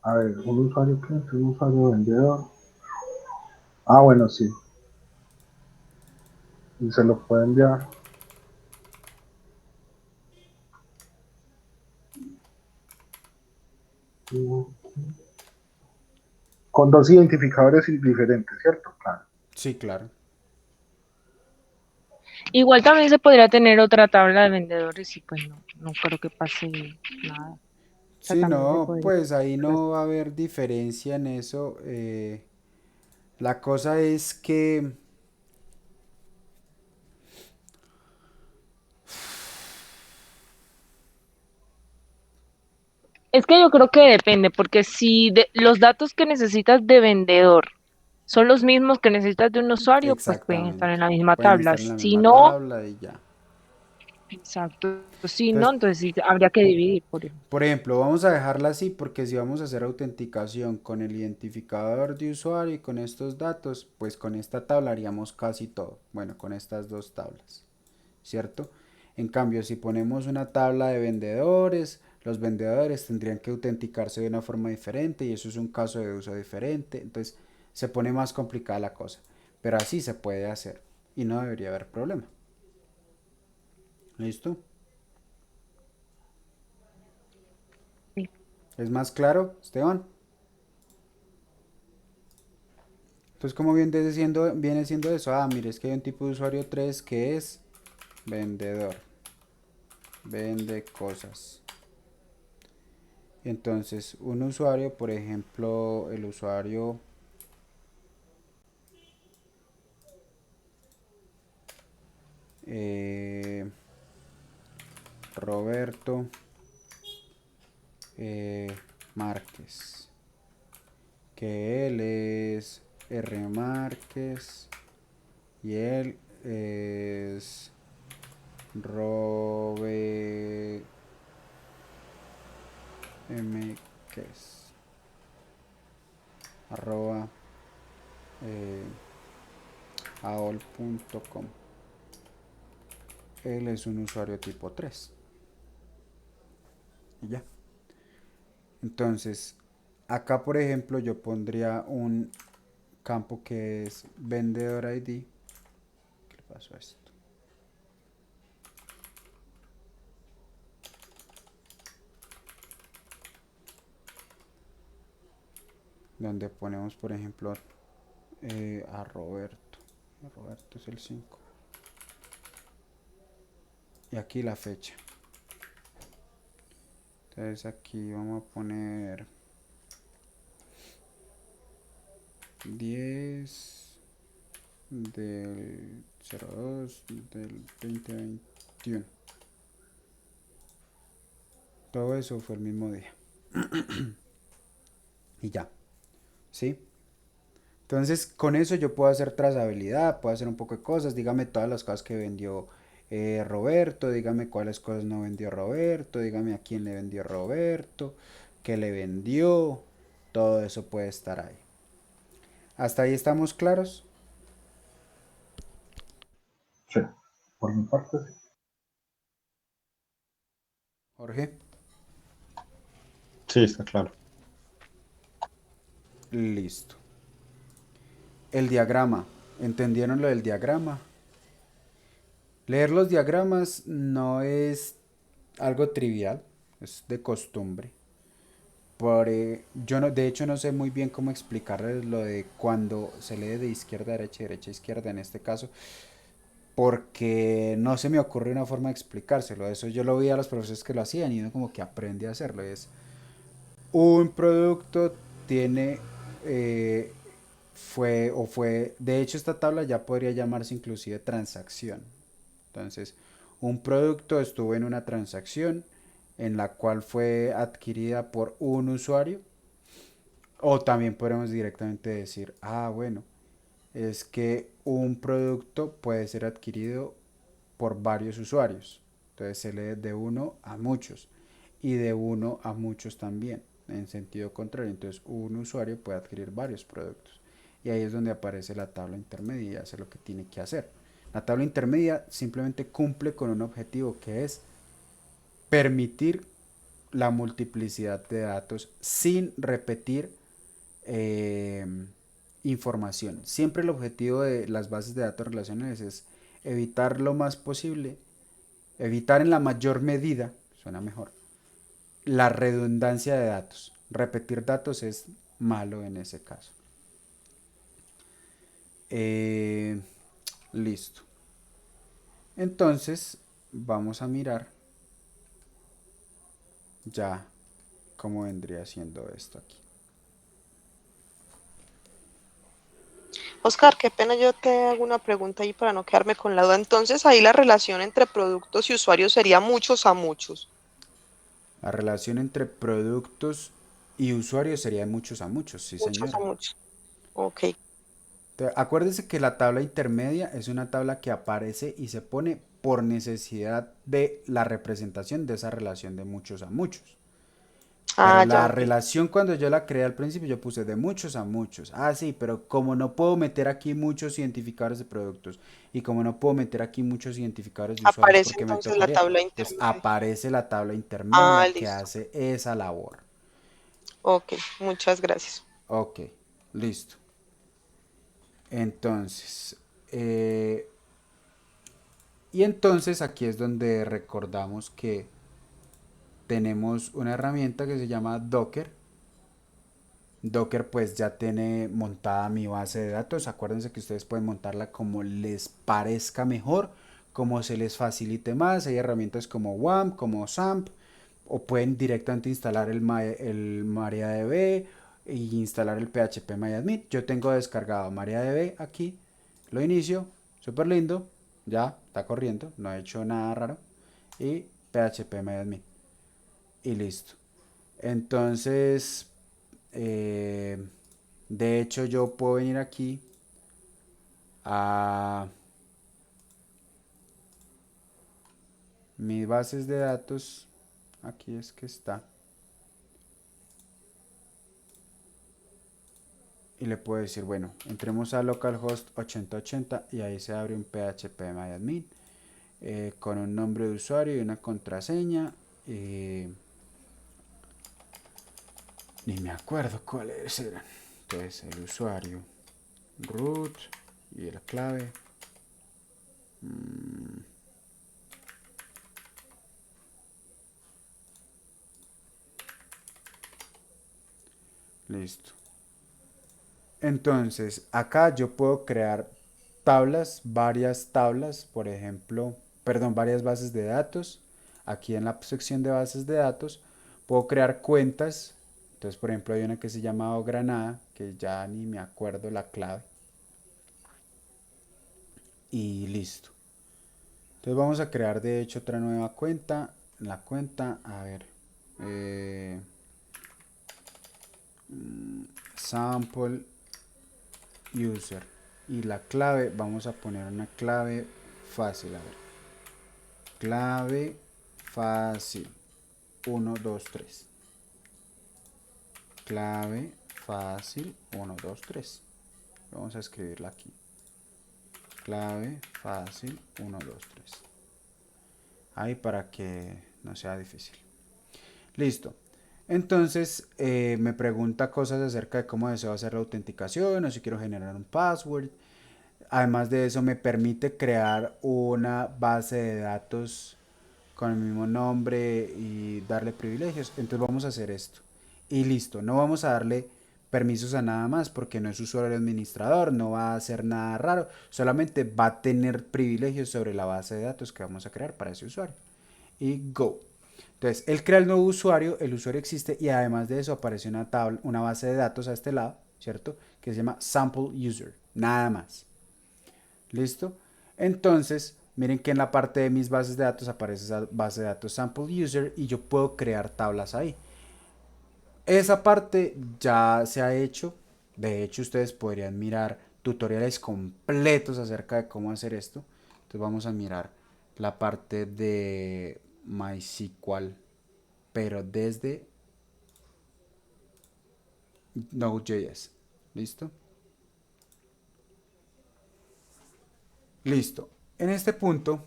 a ver, un usuario cliente, un usuario vendedor. Ah, bueno, sí, y se lo puede enviar. Con dos identificadores diferentes, ¿cierto? Claro.
Sí, claro.
Igual también se podría tener otra tabla de vendedores y pues no creo que pase nada. O sea,
Sí,
también se
no,
podría.
pues ahí no va a haber diferencia en eso. La cosa es que,
Es que yo creo que depende, porque si los datos que necesitas de vendedor son los mismos que necesitas de un usuario, pues pueden estar en
exactamente,
la misma
pueden
tabla.
estar en la
Si
misma
no,
tabla y ya.
exacto. Si no,
Entonces,
entonces sí habría que dividir por ejemplo.
por ejemplo, vamos a dejarla así porque si vamos a hacer autenticación con el identificador de usuario y con estos datos, pues con esta tabla haríamos casi todo. Bueno, con estas dos tablas, ¿cierto? En cambio, si ponemos una tabla de vendedores, los vendedores tendrían que autenticarse de una forma diferente y eso es un caso de uso diferente. Entonces, se pone más complicada la cosa. Pero así se puede hacer y no debería haber problema. ¿Listo?
Sí.
¿Es más claro, Esteban? Entonces, ¿cómo viene siendo eso? Ah, mire, es que hay un tipo de usuario 3 que es vendedor. Vende cosas. Entonces, un usuario, por ejemplo, el usuario eh, Roberto Márquez, que él es R. Márquez y él es Robe Mques, arroba eh, aol.com. Él es un usuario tipo 3 y ya. Entonces, acá por ejemplo yo pondría un campo que es vendedor ID. ¿Qué le pasó a esto? Donde ponemos por ejemplo a Roberto. Roberto es el 5. Y aquí la fecha. Entonces aquí vamos a poner 10 del 02 del 2021. Todo eso fue el mismo día. Y ya. ¿Sí? Entonces, con eso yo puedo hacer trazabilidad, puedo hacer un poco de cosas. Dígame todas las cosas que vendió Roberto, dígame cuáles cosas no vendió Roberto, dígame a quién le vendió Roberto, qué le vendió. Todo eso puede estar ahí. ¿Hasta ahí estamos claros,
Sí, por mi parte, sí.
Jorge?
Sí, está claro.
Listo. El diagrama. ¿Entendieron lo del diagrama? Leer los diagramas no es algo trivial, es de costumbre. yo no, de hecho no sé muy bien cómo explicarles lo de cuando se lee de izquierda a derecha y derecha a izquierda en este caso, porque no se me ocurre una forma de explicárselo. Eso yo lo vi a los profesores que lo hacían y uno como que aprende a hacerlo. Es un producto tiene, eh, de hecho esta tabla ya podría llamarse inclusive transacción. Entonces, un producto estuvo en una transacción en la cual fue adquirida por un usuario, o también podemos directamente decir, ah, bueno, es que un producto puede ser adquirido por varios usuarios. Entonces se lee de uno a muchos y de uno a muchos también, en sentido contrario. Entonces un usuario puede adquirir varios productos. Y ahí es donde aparece la tabla intermedia y hace lo que tiene que hacer. La tabla intermedia simplemente cumple con un objetivo que es permitir la multiplicidad de datos sin repetir eh, información. Siempre el objetivo de las bases de datos relacionales es evitar lo más posible, evitar en la mayor medida, suena mejor, la redundancia de datos. Repetir datos es malo en ese caso. Eh, listo. Entonces, vamos a mirar ya cómo vendría siendo esto aquí.
Oscar, qué pena, yo te hago una pregunta ahí para no quedarme con la duda. Entonces, ahí la relación entre productos y usuarios sería muchos a muchos.
La relación entre productos y usuarios sería de muchos a muchos, sí
Muchos a
señora.
muchos. Ok.
Acuérdese que la tabla intermedia es una tabla que aparece y se pone por necesidad de la representación de esa relación de muchos a muchos. Pero
Ah, ya,
la
ok.
relación cuando yo la creé al principio yo puse de muchos a muchos. Ah, sí, pero como no puedo meter aquí muchos identificadores de productos y como no puedo meter aquí muchos identificadores de usuarios
Aparece
porque me
entonces la
tocaría,
tabla
entonces
intermedia.
aparece la tabla
Ah,
intermedia que
listo.
hace esa labor.
Ok, muchas gracias.
Ok, listo. Entonces, eh, y entonces aquí es donde recordamos que tenemos una herramienta que se llama Docker. Docker pues ya tiene montada mi base de datos. Acuérdense que ustedes pueden montarla como les parezca mejor, como se les facilite más. Hay herramientas como WAMP, como SAMP, o pueden directamente instalar el MariaDB e instalar el PHP Yo tengo descargado MariaDB aquí, lo inicio, súper lindo, ya está corriendo, no he hecho nada raro. Y PHP y listo. Entonces, eh, de hecho, yo puedo venir aquí a mis bases de datos. Aquí es que está. Y le puedo decir, bueno, entremos a localhost 8080 y ahí se abre un phpMyAdmin con un nombre de usuario y una contraseña. Ni me acuerdo cuáles eran. Entonces, el usuario, root y la clave. Listo. Entonces, acá yo puedo crear tablas, varias tablas, por ejemplo, perdón, varias bases de datos. Aquí en la sección de bases de datos puedo crear cuentas. Entonces, por ejemplo, hay una que se llama Granada, que ya ni me acuerdo la clave. Y listo. Entonces vamos a crear de hecho otra nueva cuenta. La cuenta, a ver, eh, sample user. Y la clave, vamos a poner una clave fácil, a ver. Clave fácil. 1, 2, 3. Clave fácil 1, 2, 3. Vamos a escribirla aquí. Clave fácil 1, 2, 3. Ahí para que no sea difícil. Listo. Entonces me pregunta cosas acerca de cómo deseo hacer la autenticación o si quiero generar un password. Además de eso me permite crear una base de datos con el mismo nombre y darle privilegios. Entonces vamos a hacer esto. y listo. No vamos a darle permisos a nada más porque no es usuario administrador, no va a hacer nada raro, solamente va a tener privilegios sobre la base de datos que vamos a crear para ese usuario. Y go. Entonces, él crea el nuevo usuario, el usuario existe y además de eso aparece una tabla, una base de datos a este lado, ¿cierto? Que se llama sample user, nada más. ¿Listo? Entonces, miren que en la parte de mis bases de datos aparece esa base de datos sample user y yo puedo crear tablas ahí. Esa parte ya se ha hecho. De hecho, ustedes podrían mirar tutoriales completos acerca de cómo hacer esto. Entonces vamos a mirar la parte de MySQL, pero desde Node.js. ¿Listo? Listo. En este punto,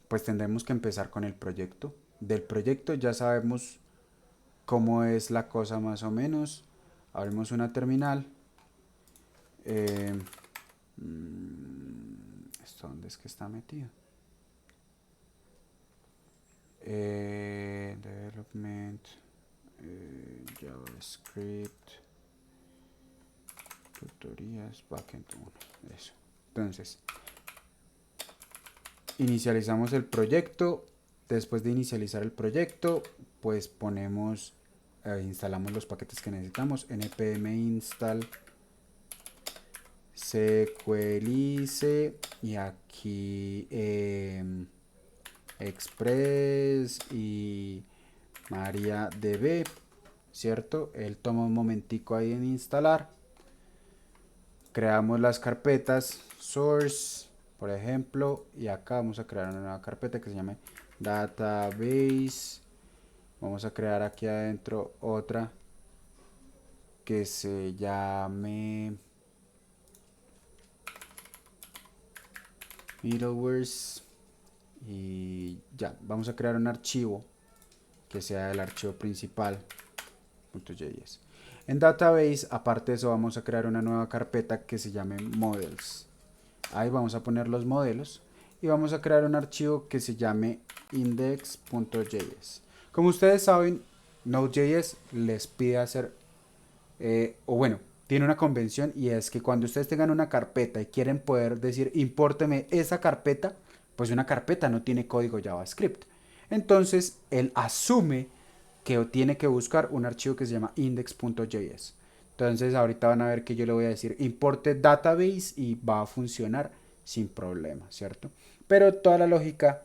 pues tendremos que empezar con el proyecto. Del proyecto ya sabemos cómo es la cosa más o menos. Abrimos una terminal. Eh, ¿Esto dónde es que está metido? Development, JavaScript, tutorías, backend 1. Eso. Entonces, inicializamos el proyecto. Después de inicializar el proyecto, pues ponemos, instalamos los paquetes que necesitamos. npm install sequelize y aquí express y mariadb, ¿cierto? Él toma un momentico ahí en instalar. Creamos las carpetas source, por ejemplo, y acá vamos a crear una nueva carpeta que se llame database. Vamos a crear aquí adentro otra que se llame middlewares y ya, vamos a crear un archivo que sea el archivo principal .js. En database, aparte de eso, vamos a crear una nueva carpeta que se llame models. Ahí vamos a poner los modelos y vamos a crear un archivo que se llame index.js. Como ustedes saben, Node.js les pide hacer, o bueno, tiene una convención y es que cuando ustedes tengan una carpeta y quieren poder decir impórteme esa carpeta, pues una carpeta no tiene código JavaScript. Entonces, él asume que tiene que buscar un archivo que se llama index.js. Entonces ahorita van a ver que yo le voy a decir importe database y va a funcionar sin problema, ¿cierto? Pero toda la lógica,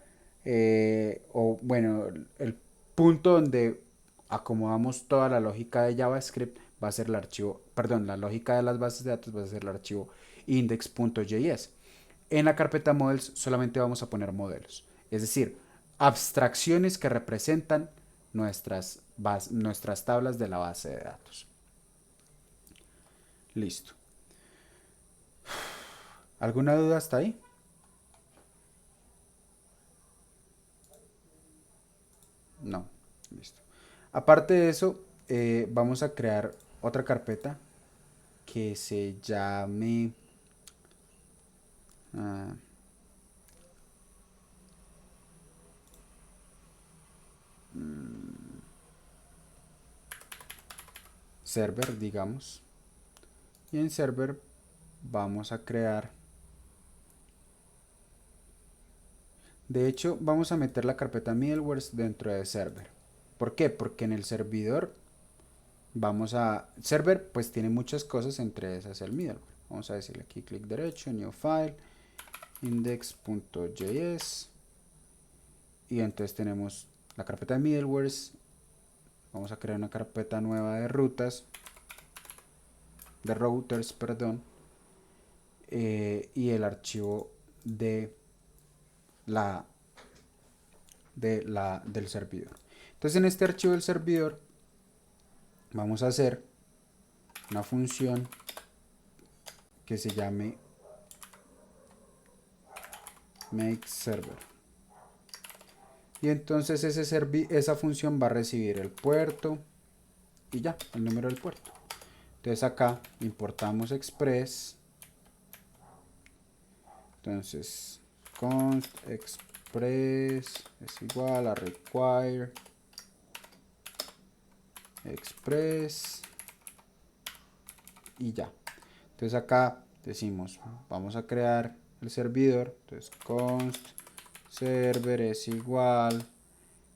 o bueno, el punto donde acomodamos toda la lógica de JavaScript va a ser el archivo, perdón, la lógica de las bases de datos va a ser el archivo index.js. En la carpeta models solamente vamos a poner modelos, es decir, abstracciones que representan nuestras tablas de la base de datos. Listo. ¿Alguna duda hasta ahí? No. Listo. Aparte de eso, vamos a crear otra carpeta que se llame ah, server, digamos. Y en server vamos a crear, de hecho vamos a meter la carpeta middlewares dentro de server. ¿Por qué? Porque en el servidor server pues tiene muchas cosas, entre esas el middleware. Vamos a decirle aquí clic derecho, new file, index.js, y entonces tenemos la carpeta de middlewares. Vamos a crear una carpeta nueva de rutas, de routers, perdón, y el archivo del servidor. Entonces en este archivo del servidor vamos a hacer una función que se llame make server, y entonces esa función va a recibir el puerto y ya, el número del puerto. Entonces acá importamos express. Entonces const express es igual a require express y ya. Entonces acá decimos, vamos a crear el servidor. Entonces const server es igual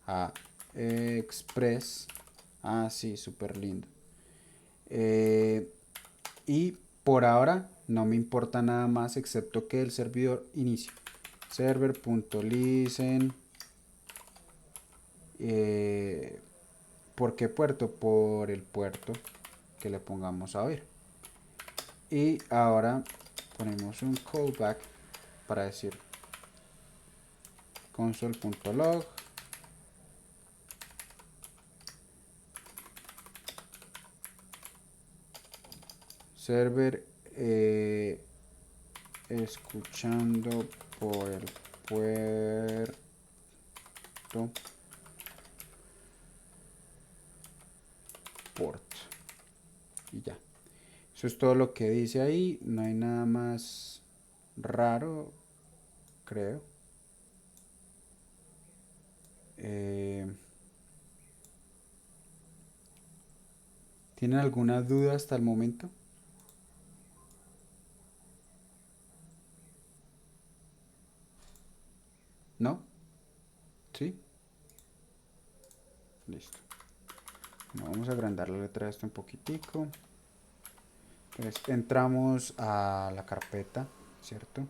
a express. Ah, sí, súper lindo. Y por ahora no me importa nada más excepto que el servidor inicie. Server.listen. ¿Por qué puerto? Por el puerto que le pongamos a oír. Y ahora ponemos un callback para decir console.log server escuchando por el puerto port y ya. Eso es todo lo que dice ahí, no hay nada más raro, creo. ¿Tienen alguna duda hasta el momento? ¿No? ¿Sí? Listo. Bueno, vamos a agrandar la letra de esto un poquitico. Entonces entramos a la carpeta, ¿cierto?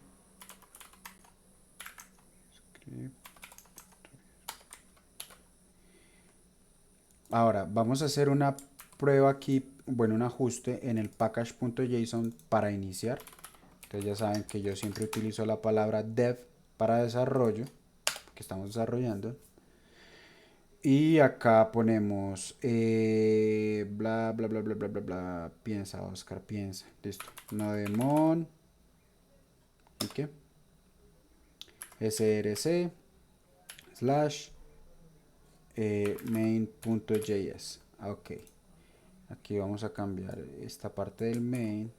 Ahora vamos a hacer una prueba aquí, bueno, un ajuste en el package.json para iniciar. Entonces ya saben que yo siempre utilizo la palabra dev para desarrollo, que estamos desarrollando. Y acá ponemos bla bla bla bla bla bla bla. Piensa, Oscar, piensa. Listo. Nodemon. ¿Y qué? src slash main.js. Ok. Aquí vamos a cambiar esta parte del main.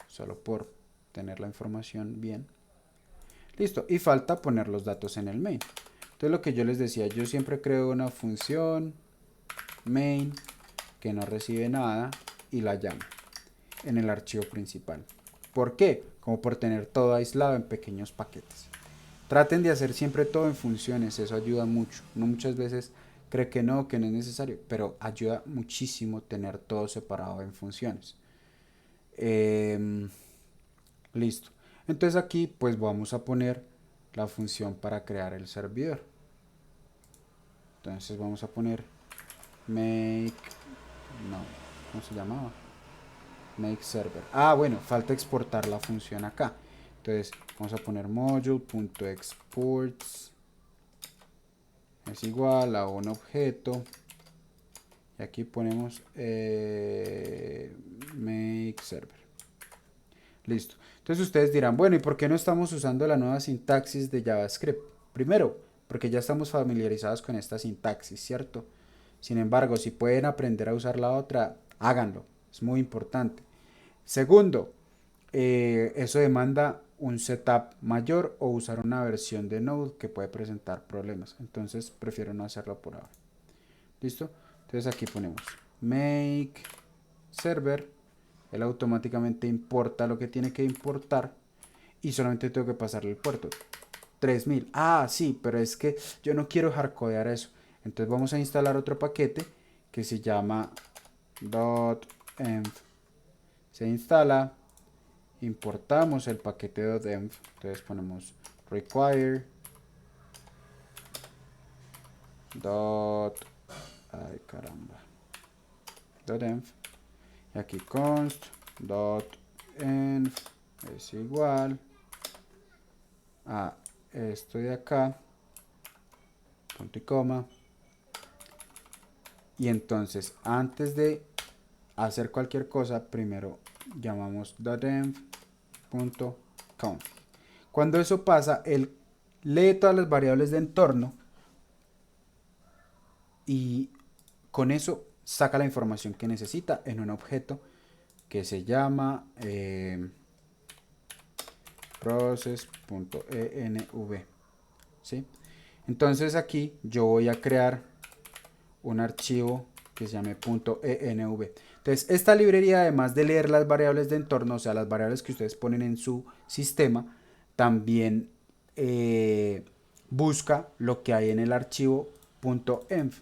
Solo por tener la información bien. Listo, y falta poner los datos en el main. Entonces lo que yo les decía, yo siempre creo una función main que no recibe nada y la llamo en el archivo principal. ¿Por qué? Como por tener todo aislado en pequeños paquetes. Traten de hacer siempre todo en funciones, eso ayuda mucho. Uno muchas veces cree que no es necesario, pero ayuda muchísimo tener todo separado en funciones. Listo. Entonces aquí pues vamos a poner la función para crear el servidor. Entonces vamos a poner make, no, ¿cómo se llamaba? Make server. Ah, bueno, falta exportar la función acá. Entonces vamos a poner module.exports es igual a un objeto. Y aquí ponemos make server. Listo. Entonces ustedes dirán, bueno, ¿y por qué no estamos usando la nueva sintaxis de JavaScript? Primero, porque ya estamos familiarizados con esta sintaxis, ¿cierto? Sin embargo, si pueden aprender a usar la otra, háganlo. Es muy importante. Segundo, eso demanda un setup mayor o usar una versión de Node que puede presentar problemas. Entonces, prefiero no hacerlo por ahora. ¿Listo? Entonces aquí ponemos make server. Él automáticamente importa lo que tiene que importar y solamente tengo que pasarle el puerto 3000. Ah, sí, pero es que yo no quiero hardcodear eso. Entonces vamos a instalar otro paquete que se llama .env. Se instala, importamos el paquete .env. Entonces ponemos require ay caramba .env y aquí const .env es igual a esto de acá, punto y coma. Y entonces antes de hacer cualquier cosa, primero llamamos .env.config. Cuando eso pasa, él lee todas las variables de entorno y con eso saca la información que necesita en un objeto que se llama process.env. ¿sí? Entonces aquí yo voy a crear un archivo que se llame .env. Entonces, esta librería, además de leer las variables de entorno, o sea, las variables que ustedes ponen en su sistema, también busca lo que hay en el archivo .env.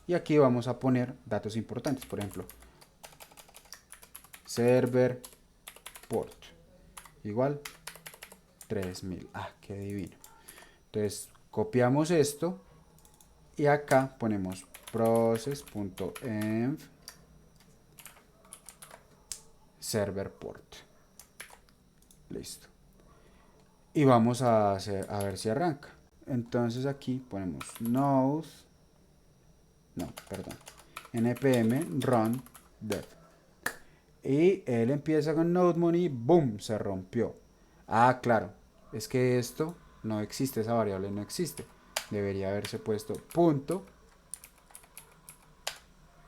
Y aquí vamos a poner datos importantes, por ejemplo, server port igual 3000. Ah, qué divino. Entonces, copiamos esto y acá ponemos process.env server port. Listo. Y vamos a ver si arranca. Entonces aquí ponemos node, npm run dev. Y él empieza con node money, boom, se rompió. Ah, claro, es que esto no existe, esa variable no existe. Debería haberse puesto punto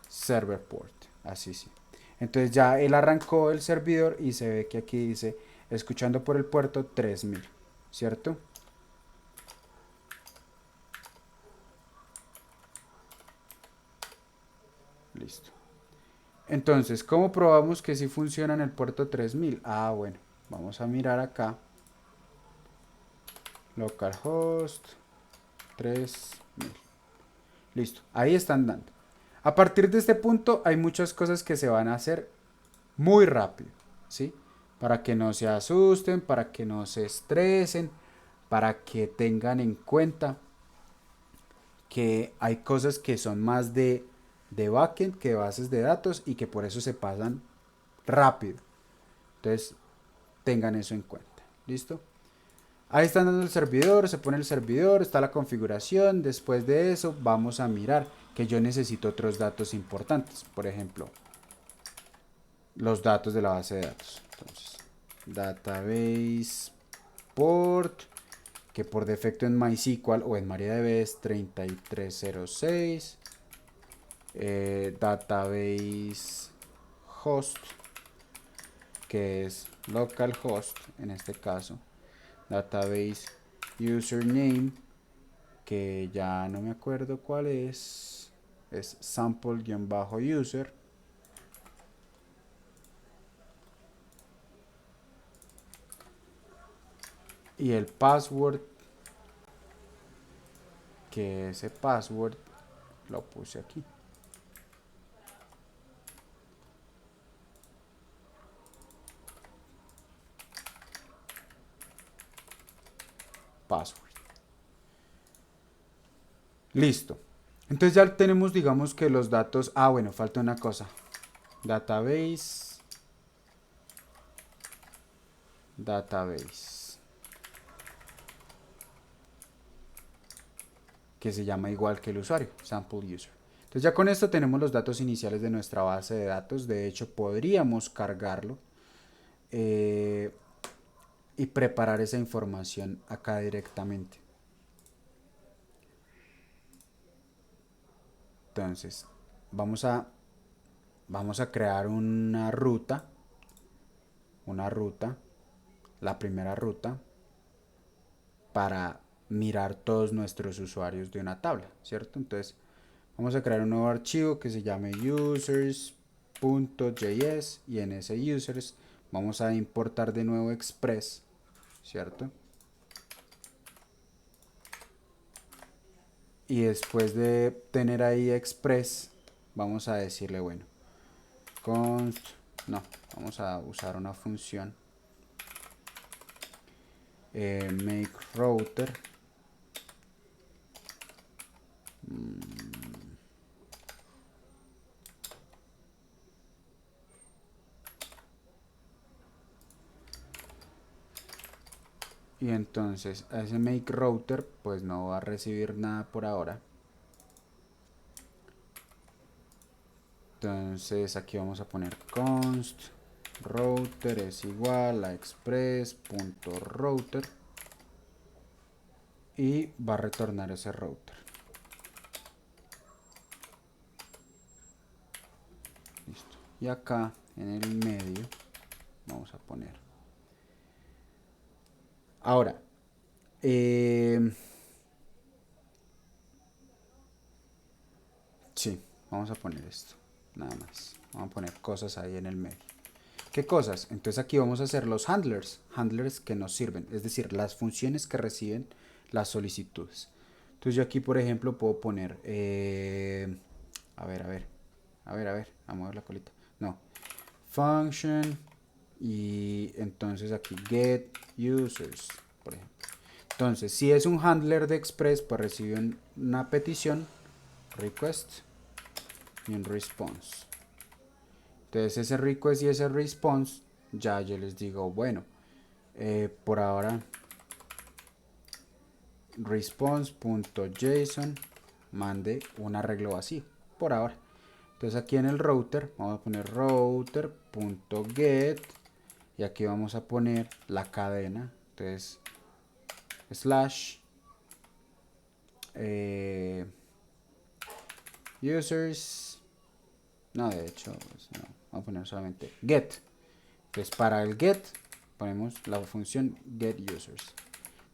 server port, así sí. Entonces ya él arrancó el servidor y se ve que aquí dice escuchando por el puerto 3000, ¿cierto? Listo. Entonces, ¿cómo probamos que sí funciona en el puerto 3000? Ah, bueno, vamos a mirar acá. Localhost 3000. Listo, ahí están dando. A partir de este punto hay muchas cosas que se van a hacer muy rápido, ¿sí? Para que no se asusten, para que no se estresen, para que tengan en cuenta que hay cosas que son más de backend que de bases de datos y que por eso se pasan rápido. Entonces, tengan eso en cuenta. ¿Listo? Ahí están dando el servidor, se pone el servidor, está la configuración. Después de eso, vamos a mirar que yo necesito otros datos importantes. Por ejemplo, los datos de la base de datos. Entonces, database port, que por defecto en MySQL o en MariaDB es 3306. Database host, que es localhost en este caso. Database username, que ya no me acuerdo cuál es sample-user. Y el password, que ese password lo puse aquí. Password. Listo. Entonces ya tenemos, digamos que los datos. Ah, bueno, falta una cosa. Database. Que se llama igual que el usuario, sample user. Entonces ya con esto tenemos los datos iniciales de nuestra base de datos. De hecho, podríamos cargarlo y preparar esa información acá directamente. Entonces, vamos a crear una ruta, la primera ruta, para mirar todos nuestros usuarios de una tabla, ¿cierto? Entonces, vamos a crear un nuevo archivo que se llame users.js y en ese users vamos a importar de nuevo express, ¿cierto? Y después de tener ahí express, vamos a decirle, bueno, const, no, vamos a usar una función make router y entonces a ese make router pues no va a recibir nada por ahora. Entonces aquí vamos a poner const router es igual a express.router y va a retornar ese router. Listo. Y acá en el medio vamos a poner. Ahora, sí. vamos a poner esto, nada más. Vamos a poner cosas ahí en el medio. ¿Qué cosas? Entonces aquí vamos a hacer los handlers, handlers que nos sirven, es decir, las funciones que reciben las solicitudes. Entonces yo aquí, por ejemplo, puedo poner, a ver, a mover la colita. No, function, y entonces aquí get users, por ejemplo. Entonces, si es un handler de Express, pues recibe una petición, request, y un response. Entonces ese request y ese response, ya yo les digo, bueno, por ahora response.json mande un arreglo vacío, por ahora. Entonces aquí en el router vamos a poner router.get y aquí vamos a poner la cadena. Entonces slash users, no, de hecho pues no, vamos a poner solamente get. Entonces para el get ponemos la función get users.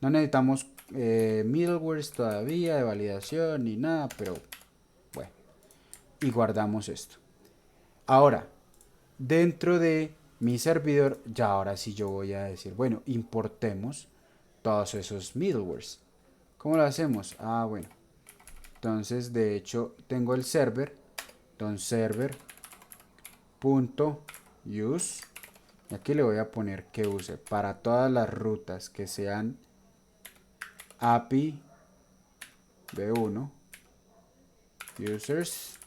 No necesitamos middlewares todavía de validación ni nada, pero bueno, y guardamos esto. Ahora, dentro de mi servidor, ya ahora sí yo voy a decir, bueno, importemos todos esos middlewares. ¿Cómo lo hacemos? Ah, bueno. Entonces, de hecho, tengo el server, server.use, y aquí le voy a poner que use para todas las rutas que sean API v1 users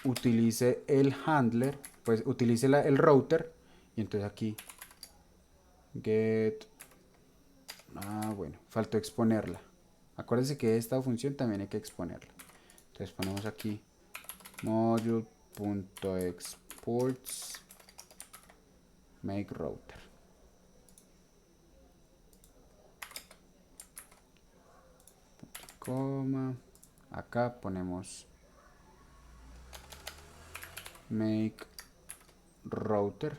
utilice el handler, pues utilice el router, y entonces aquí get, bueno, faltó exponerla. Acuérdense que esta función también hay que exponerla. Entonces ponemos aquí module.exports make router. Coma, acá ponemos make router.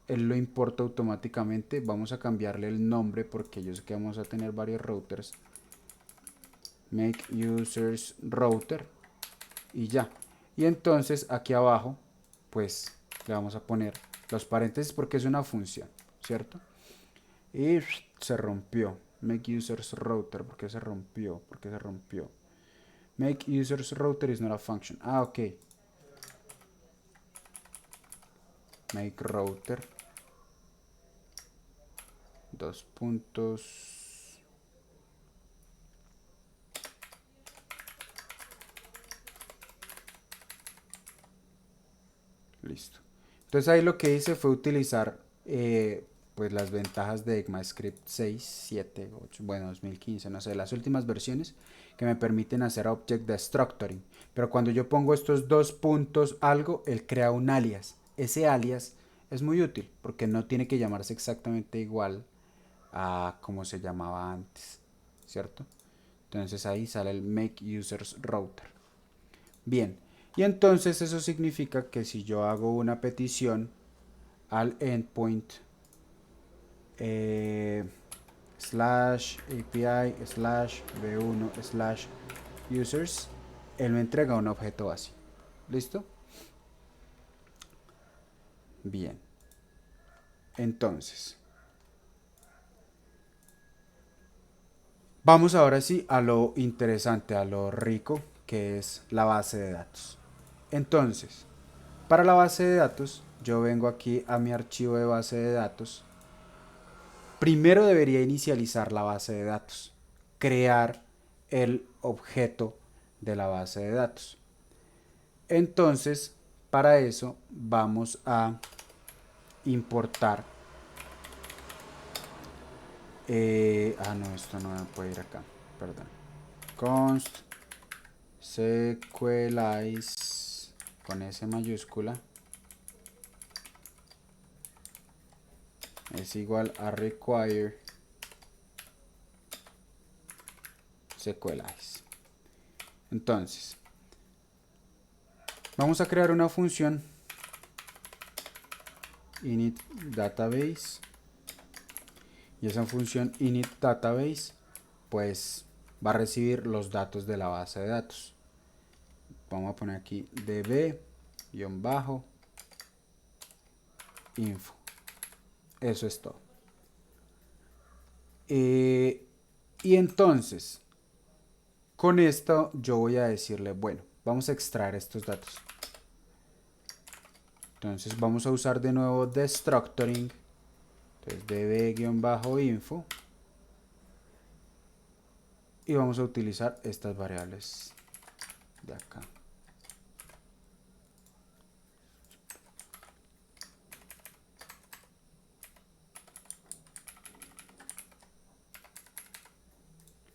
Él lo importa automáticamente. Vamos a cambiarle el nombre porque yo sé que vamos a tener varios routers. Make users router y ya. Y entonces aquí abajo pues le vamos a poner los paréntesis porque es una función, ¿cierto? Y se rompió. Make users router, ¿por qué se rompió? ¿Por qué se rompió? Make users router is not a function. Ah, ok. Make router. Dos puntos. Listo. Entonces ahí lo que hice fue utilizar pues las ventajas de ECMAScript 6, 7, 8, bueno, 2015, no sé, las últimas versiones que me permiten hacer Object Destructoring. Pero cuando yo pongo estos dos puntos algo, él crea un alias. Ese alias es muy útil porque no tiene que llamarse exactamente igual a como se llamaba antes, ¿cierto? Entonces ahí sale el Make Users Router. Bien, y entonces eso significa que si yo hago una petición al endpoint slash API slash v1 slash users, él me entrega un objeto vacío. ¿Listo? Bien. Entonces, vamos ahora sí a lo interesante, a lo rico, que es la base de datos. Entonces, para la base de datos, yo vengo aquí a mi archivo de base de datos. Primero debería inicializar la base de datos, crear el objeto de la base de datos. Entonces, para eso vamos a importar. No, esto no me puede ir acá, perdón. Const sequelize con S mayúscula es igual a require sequelize. Entonces, vamos a crear una función init database y esa función init database pues va a recibir los datos de la base de datos. Vamos a poner aquí db-info. Eso es todo. Y entonces, con esto yo voy a decirle, bueno, vamos a extraer estos datos. Entonces vamos a usar de nuevo destructuring. Entonces db-info. Y vamos a utilizar estas variables de acá.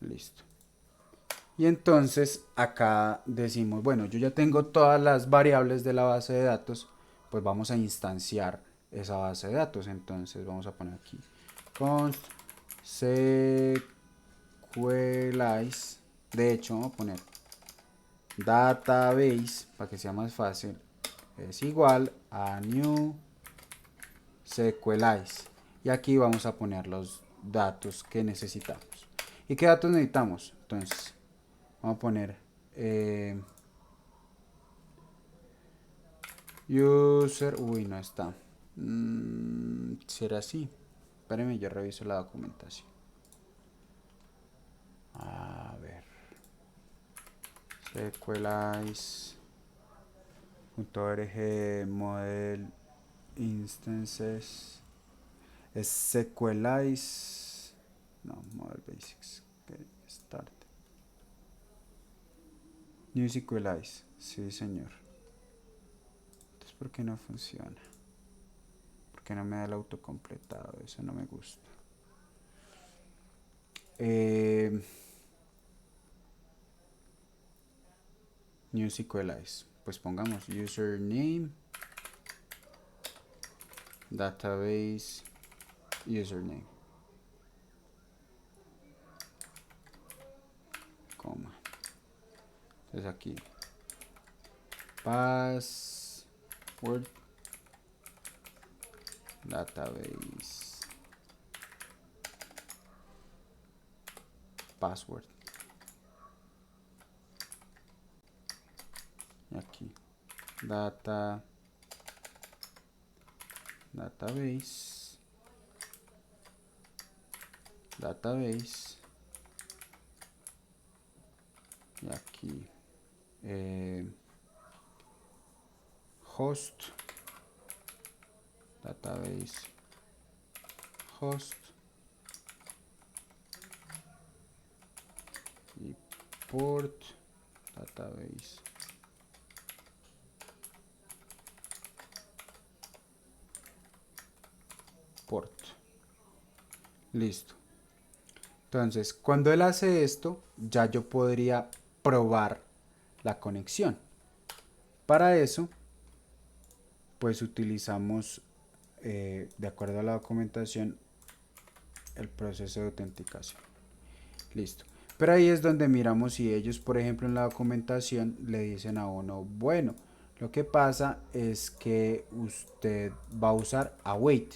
Listo. Y entonces acá decimos, bueno, yo ya tengo todas las variables de la base de datos, pues vamos a instanciar esa base de datos. Entonces vamos a poner aquí const sequelize. De hecho, vamos a poner database para que sea más fácil. Es igual a new sequelize. Y aquí vamos a poner los datos que necesitamos. ¿Y qué datos necesitamos? Entonces, vamos a poner user. Uy, no está. ¿Será así? Espérenme, yo reviso la documentación. A ver. Sequelize.org model instances. Es sequelize. No, model basics. Okay, start. New sequelize. Sí, señor. Entonces, ¿por qué no funciona? ¿Por qué no me da el autocompletado? Eso no me gusta. New sequelize. Pues pongamos username. Database. Username. Coma. Entonces aquí. Password. Database. Password. Y aquí. Database. Database. Y aquí. Host. Database. Host. Y port. Database. Port. Listo. Entonces, cuando él hace esto, ya yo podría probar la conexión. Para eso, pues utilizamos, de acuerdo a la documentación, el proceso de autenticación. Listo. Pero ahí es donde miramos si ellos, por ejemplo, en la documentación le dicen a uno, bueno, lo que pasa es que usted va a usar await,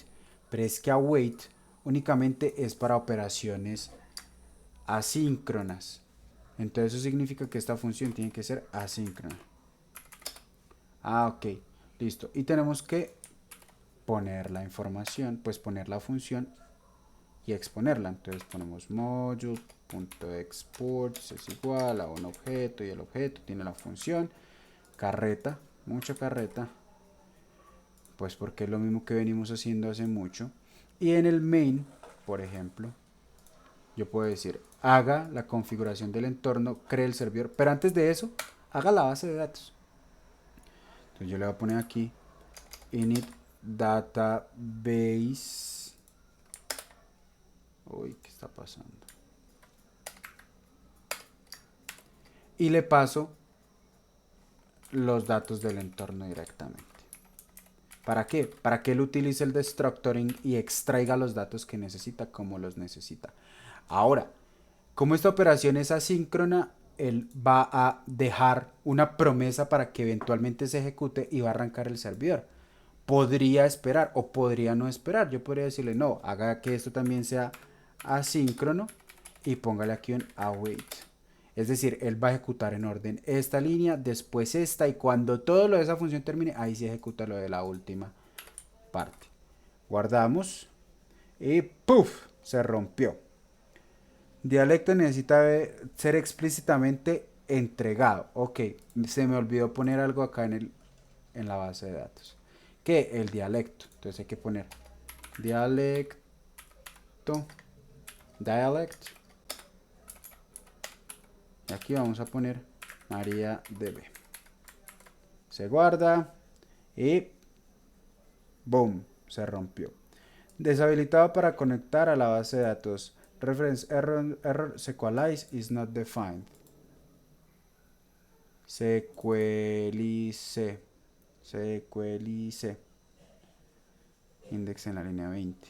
pero es que await únicamente es para operaciones asíncronas. Entonces eso significa que esta función tiene que ser asíncrona. Ok, listo. Y tenemos que poner la información, pues poner la función y exponerla. Entonces ponemos module.export es igual a un objeto y el objeto tiene la función carreta, mucha carreta, pues porque es lo mismo que venimos haciendo hace mucho. Y en el main, por ejemplo, yo puedo decir haga la configuración del entorno, cree el servidor, pero antes de eso haga la base de datos. Entonces yo le voy a poner aquí init database. Uy, ¿qué está pasando? Y le paso los datos del entorno directamente. ¿Para qué? Para que él utilice el destructuring y extraiga los datos que necesita como los necesita. Ahora, como esta operación es asíncrona, él va a dejar una promesa para que eventualmente se ejecute y va a arrancar el servidor. podría esperar o podría no esperar. Yo podría decirle, no, haga que esto también sea asíncrono y póngale aquí un await. Es decir, él va a ejecutar en orden esta línea, después esta, y cuando todo lo de esa función termine, ahí sí ejecuta lo de la última parte. Guardamos y ¡puf! Se rompió. Dialecto necesita ser explícitamente entregado. Ok, se me olvidó poner algo acá en la base de datos. Que el dialecto. Entonces hay que poner dialecto. Dialect. Y aquí vamos a poner MariaDB. Se guarda y boom, se rompió. Deshabilitado para conectar a la base de datos. Reference error sequelize is not defined. Sequelice. Index en la línea 20.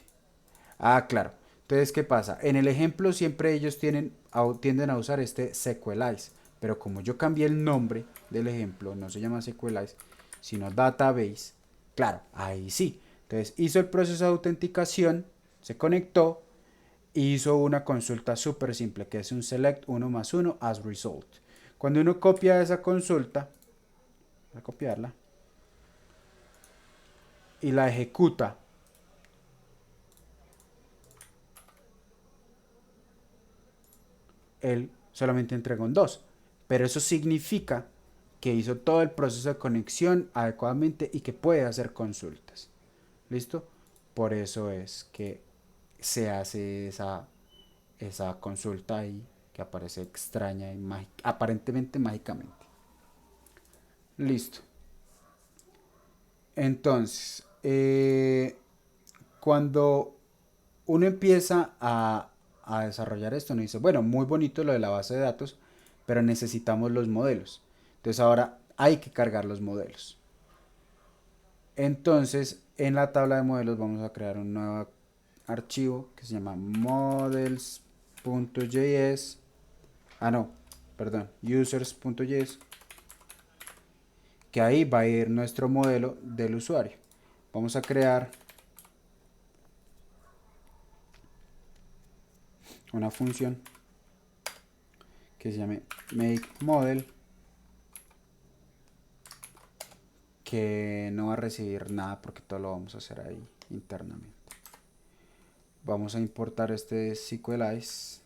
Ah, claro. Entonces, ¿qué pasa? En el ejemplo siempre ellos tienden a usar este sequelize. Pero como yo cambié el nombre del ejemplo, no se llama sequelize, sino database, claro, ahí sí. Entonces hizo el proceso de autenticación, se conectó e hizo una consulta súper simple, que es un select 1 más 1 as result. Cuando uno copia esa consulta, voy a copiarla, y la ejecuta, él solamente entregó un 2. Pero eso significa que hizo todo el proceso de conexión adecuadamente y que puede hacer consultas. ¿Listo? Por eso es que se hace esa consulta ahí que aparece extraña y aparentemente mágicamente. Listo. Entonces, cuando uno empieza a desarrollar esto, uno dice, bueno, muy bonito lo de la base de datos, pero necesitamos los modelos. Entonces ahora hay que cargar los modelos. Entonces, en la tabla de modelos vamos a crear un nuevo archivo que se llama models.js. Ah, no, perdón, users.js. Que ahí va a ir nuestro modelo del usuario. Vamos a crear una función que se llame makeModel, que no va a recibir nada porque todo lo vamos a hacer ahí internamente. Vamos a importar este SQLize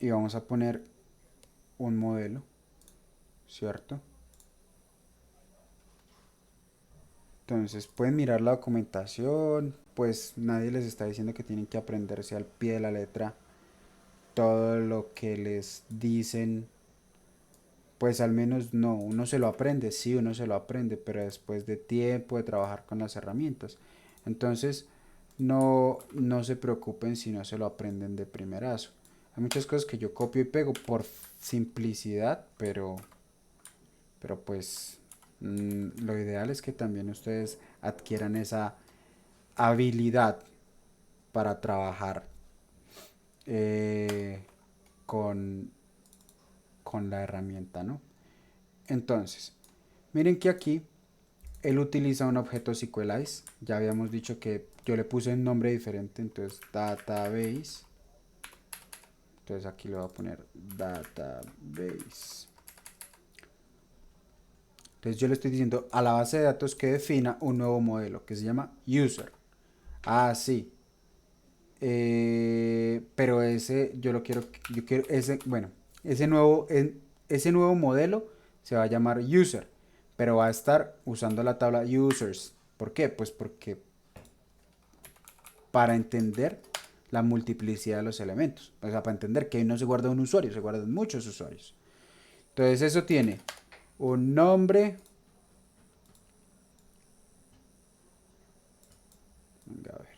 y vamos a poner un modelo, ¿cierto? Entonces pueden mirar la documentación, pues nadie les está diciendo que tienen que aprenderse al pie de la letra todo lo que les dicen, pues al menos no, uno se lo aprende, sí, uno se lo aprende, pero después de tiempo de trabajar con las herramientas. Entonces no se preocupen si no se lo aprenden de primerazo. Hay muchas cosas que yo copio y pego por simplicidad, pero pues lo ideal es que también ustedes adquieran esa habilidad para trabajar con, con la herramienta, ¿no? Entonces, miren que aquí él utiliza un objeto SQLize. Ya habíamos dicho que yo le puse un nombre diferente, entonces database. Entonces aquí le voy a poner database. Entonces yo le estoy diciendo a la base de datos que defina un nuevo modelo que se llama user. Ah, sí. Pero yo quiero ese, bueno, ese nuevo modelo se va a llamar user, pero va a estar usando la tabla users. ¿Por qué? Pues porque para entender la multiplicidad de los elementos, o sea, para entender que no se guarda un usuario, se guardan muchos usuarios. Entonces eso tiene un nombre. Venga, a ver.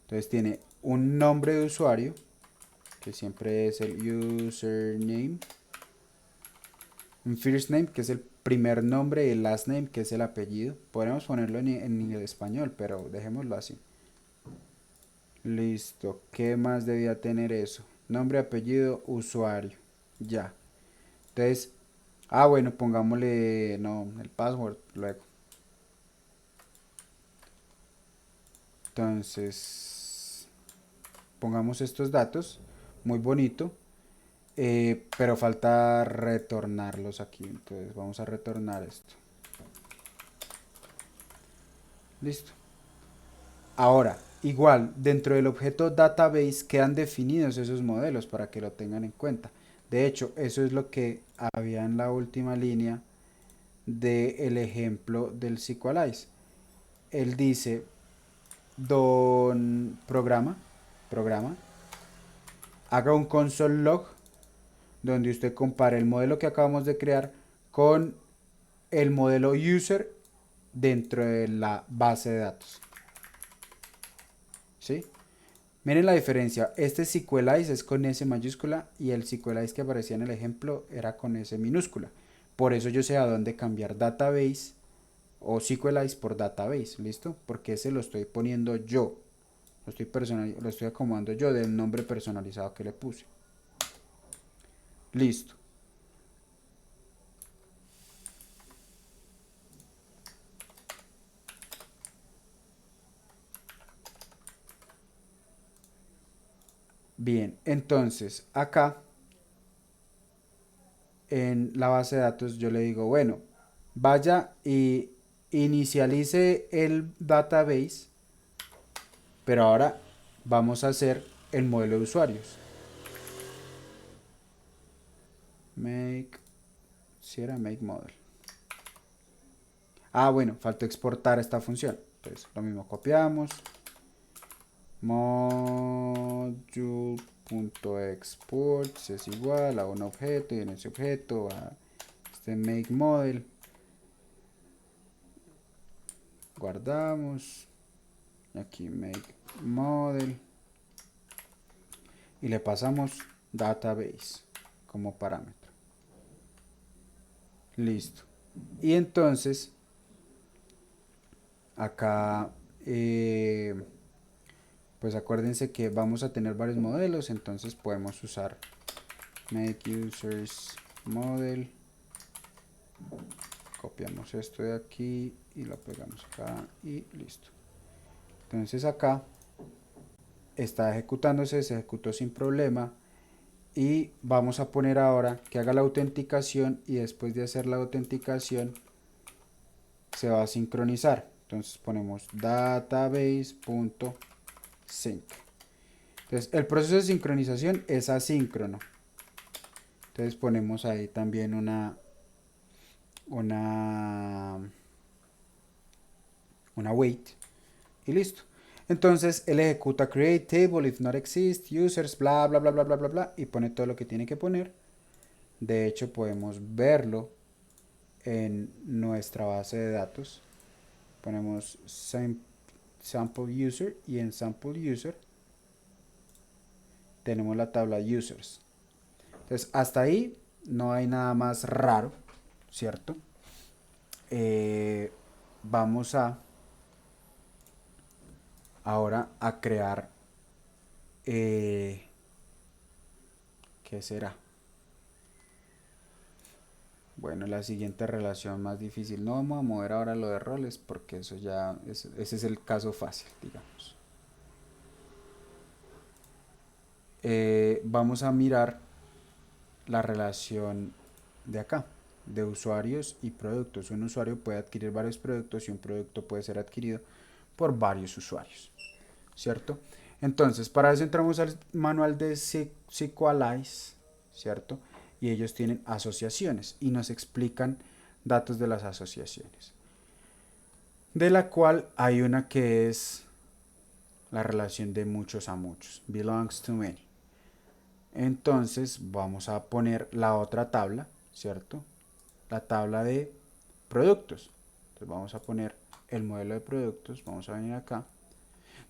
Entonces tiene un nombre de usuario, que siempre es el username, un first name, que es el primer nombre, y el last name, que es el apellido. Podemos ponerlo en el español, pero dejémoslo así. Listo. ¿Qué más debía tener eso? Nombre, apellido, usuario. Ya. Entonces, bueno, pongámosle, no, el password luego. Entonces, pongamos estos datos. Muy bonito. Pero falta retornarlos aquí. Entonces, vamos a retornar esto. Listo. Ahora, igual, dentro del objeto database quedan definidos esos modelos para que lo tengan en cuenta. De hecho, eso es lo que había en la última línea del ejemplo del SQLize. Él dice, don programa, haga un console log donde usted compare el modelo que acabamos de crear con el modelo user dentro de la base de datos. ¿Sí? Miren la diferencia. Este SQLize es con S mayúscula y el SQLize que aparecía en el ejemplo era con S minúscula. Por eso yo sé a dónde cambiar database o SQLize por database. ¿Listo? Porque ese lo estoy poniendo yo. Lo estoy acomodando yo del nombre personalizado que le puse. Listo. Bien, entonces acá en la base de datos yo le digo, bueno, vaya y inicialice el database, pero ahora vamos a hacer el modelo de usuarios. Make, si era make model. Bueno, falta exportar esta función. Entonces, lo mismo, copiamos. Module.export es igual a un objeto, y en ese objeto a este make model. Guardamos. Aquí make model. Y le pasamos database como parámetro. Listo. Y entonces, acá, pues acuérdense que vamos a tener varios modelos, entonces podemos usar make users model. Copiamos esto de aquí y lo pegamos acá y listo. Entonces acá está ejecutándose, se ejecutó sin problema. Y vamos a poner ahora que haga la autenticación, y después de hacer la autenticación se va a sincronizar. Entonces ponemos database.sync. Entonces el proceso de sincronización es asíncrono. Entonces ponemos ahí también una wait y listo. Entonces él ejecuta create table if not exist users bla bla bla bla bla bla bla y pone todo lo que tiene que poner. De hecho podemos verlo en nuestra base de datos. Ponemos sample user y en sample user tenemos la tabla users. Entonces hasta ahí no hay nada más raro, ¿cierto? Vamos ahora a crear ¿qué será? Bueno, la siguiente relación más difícil. No vamos a mover ahora lo de roles porque eso ya ese es el caso fácil, digamos. Vamos a mirar la relación de acá, de usuarios y productos. Un usuario puede adquirir varios productos y un producto puede ser adquirido por varios usuarios, ¿cierto? Entonces, para eso entramos al manual de SQLize, ¿cierto? Y ellos tienen asociaciones y nos explican datos de las asociaciones, de la cual hay una que es la relación de muchos a muchos, belongs to many. Entonces vamos a poner la otra tabla, ¿cierto? La tabla de productos. Entonces vamos a poner el modelo de productos, vamos a venir acá.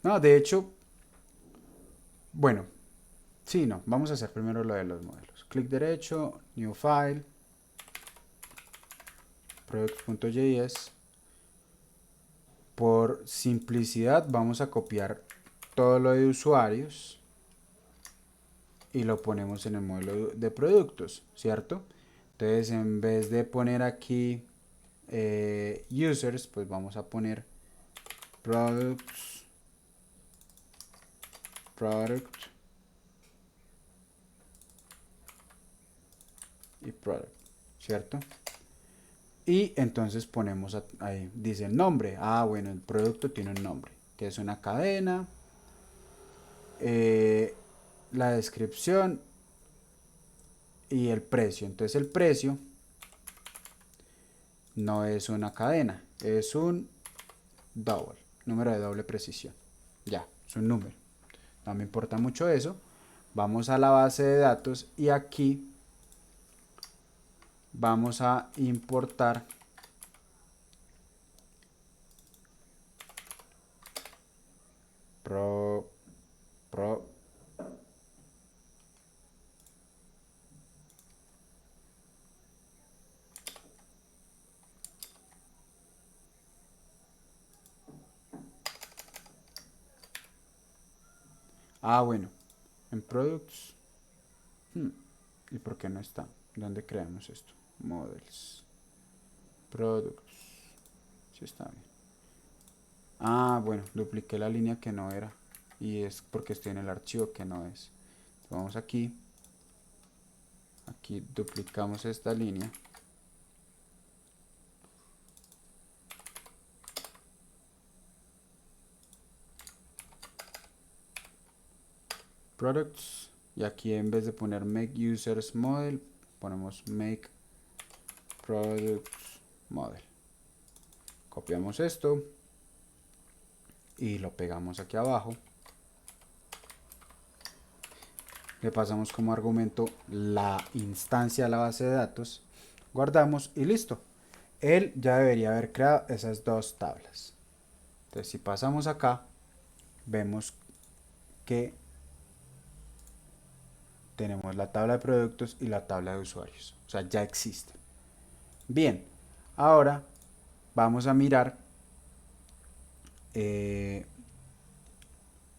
No, de hecho, bueno, Sí, no, vamos a hacer primero lo de los modelos. Clic derecho, New File, Products.js. Por simplicidad vamos a copiar todo lo de usuarios y lo ponemos en el modelo de productos, ¿cierto? Entonces en vez de poner aquí users, pues vamos a poner products, product y product, ¿cierto? Y entonces ponemos ahí, dice el nombre. Ah, bueno, el producto tiene un nombre, que es una cadena. La descripción y el precio. Entonces el precio no es una cadena, es un double, número de doble precisión. Ya, es un número. No me importa mucho eso. Vamos a la base de datos y aquí vamos a importar pro bueno, en products. ¿Y por qué no está? ¿Dónde creamos esto? Models, products. Sí está bien. Ah, bueno, dupliqué la línea que no era. Y es porque estoy en el archivo que no es. Entonces vamos aquí. Aquí duplicamos esta línea. Products. Y aquí en vez de poner make users model, ponemos make products model. Copiamos esto. Y lo pegamos aquí abajo. Le pasamos como argumento la instancia a la base de datos, guardamos y listo. Él ya debería haber creado esas dos tablas. Entonces si pasamos acá, vemos que tenemos la tabla de productos y la tabla de usuarios. O sea, ya existe. Bien, ahora vamos a mirar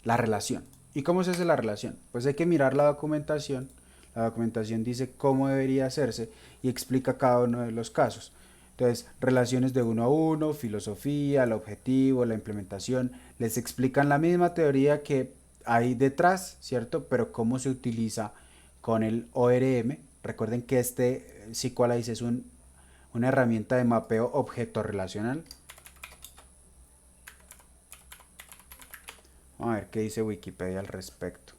la relación. ¿Y cómo se hace la relación? Pues hay que mirar la documentación. La documentación dice cómo debería hacerse y explica cada uno de los casos. Entonces, relaciones de uno a uno, filosofía, el objetivo, la implementación, les explican la misma teoría que hay detrás, ¿cierto? Pero cómo se utiliza con el ORM. Recuerden que este SQLize es una herramienta de mapeo objeto relacional. Vamos a ver qué dice Wikipedia al respecto.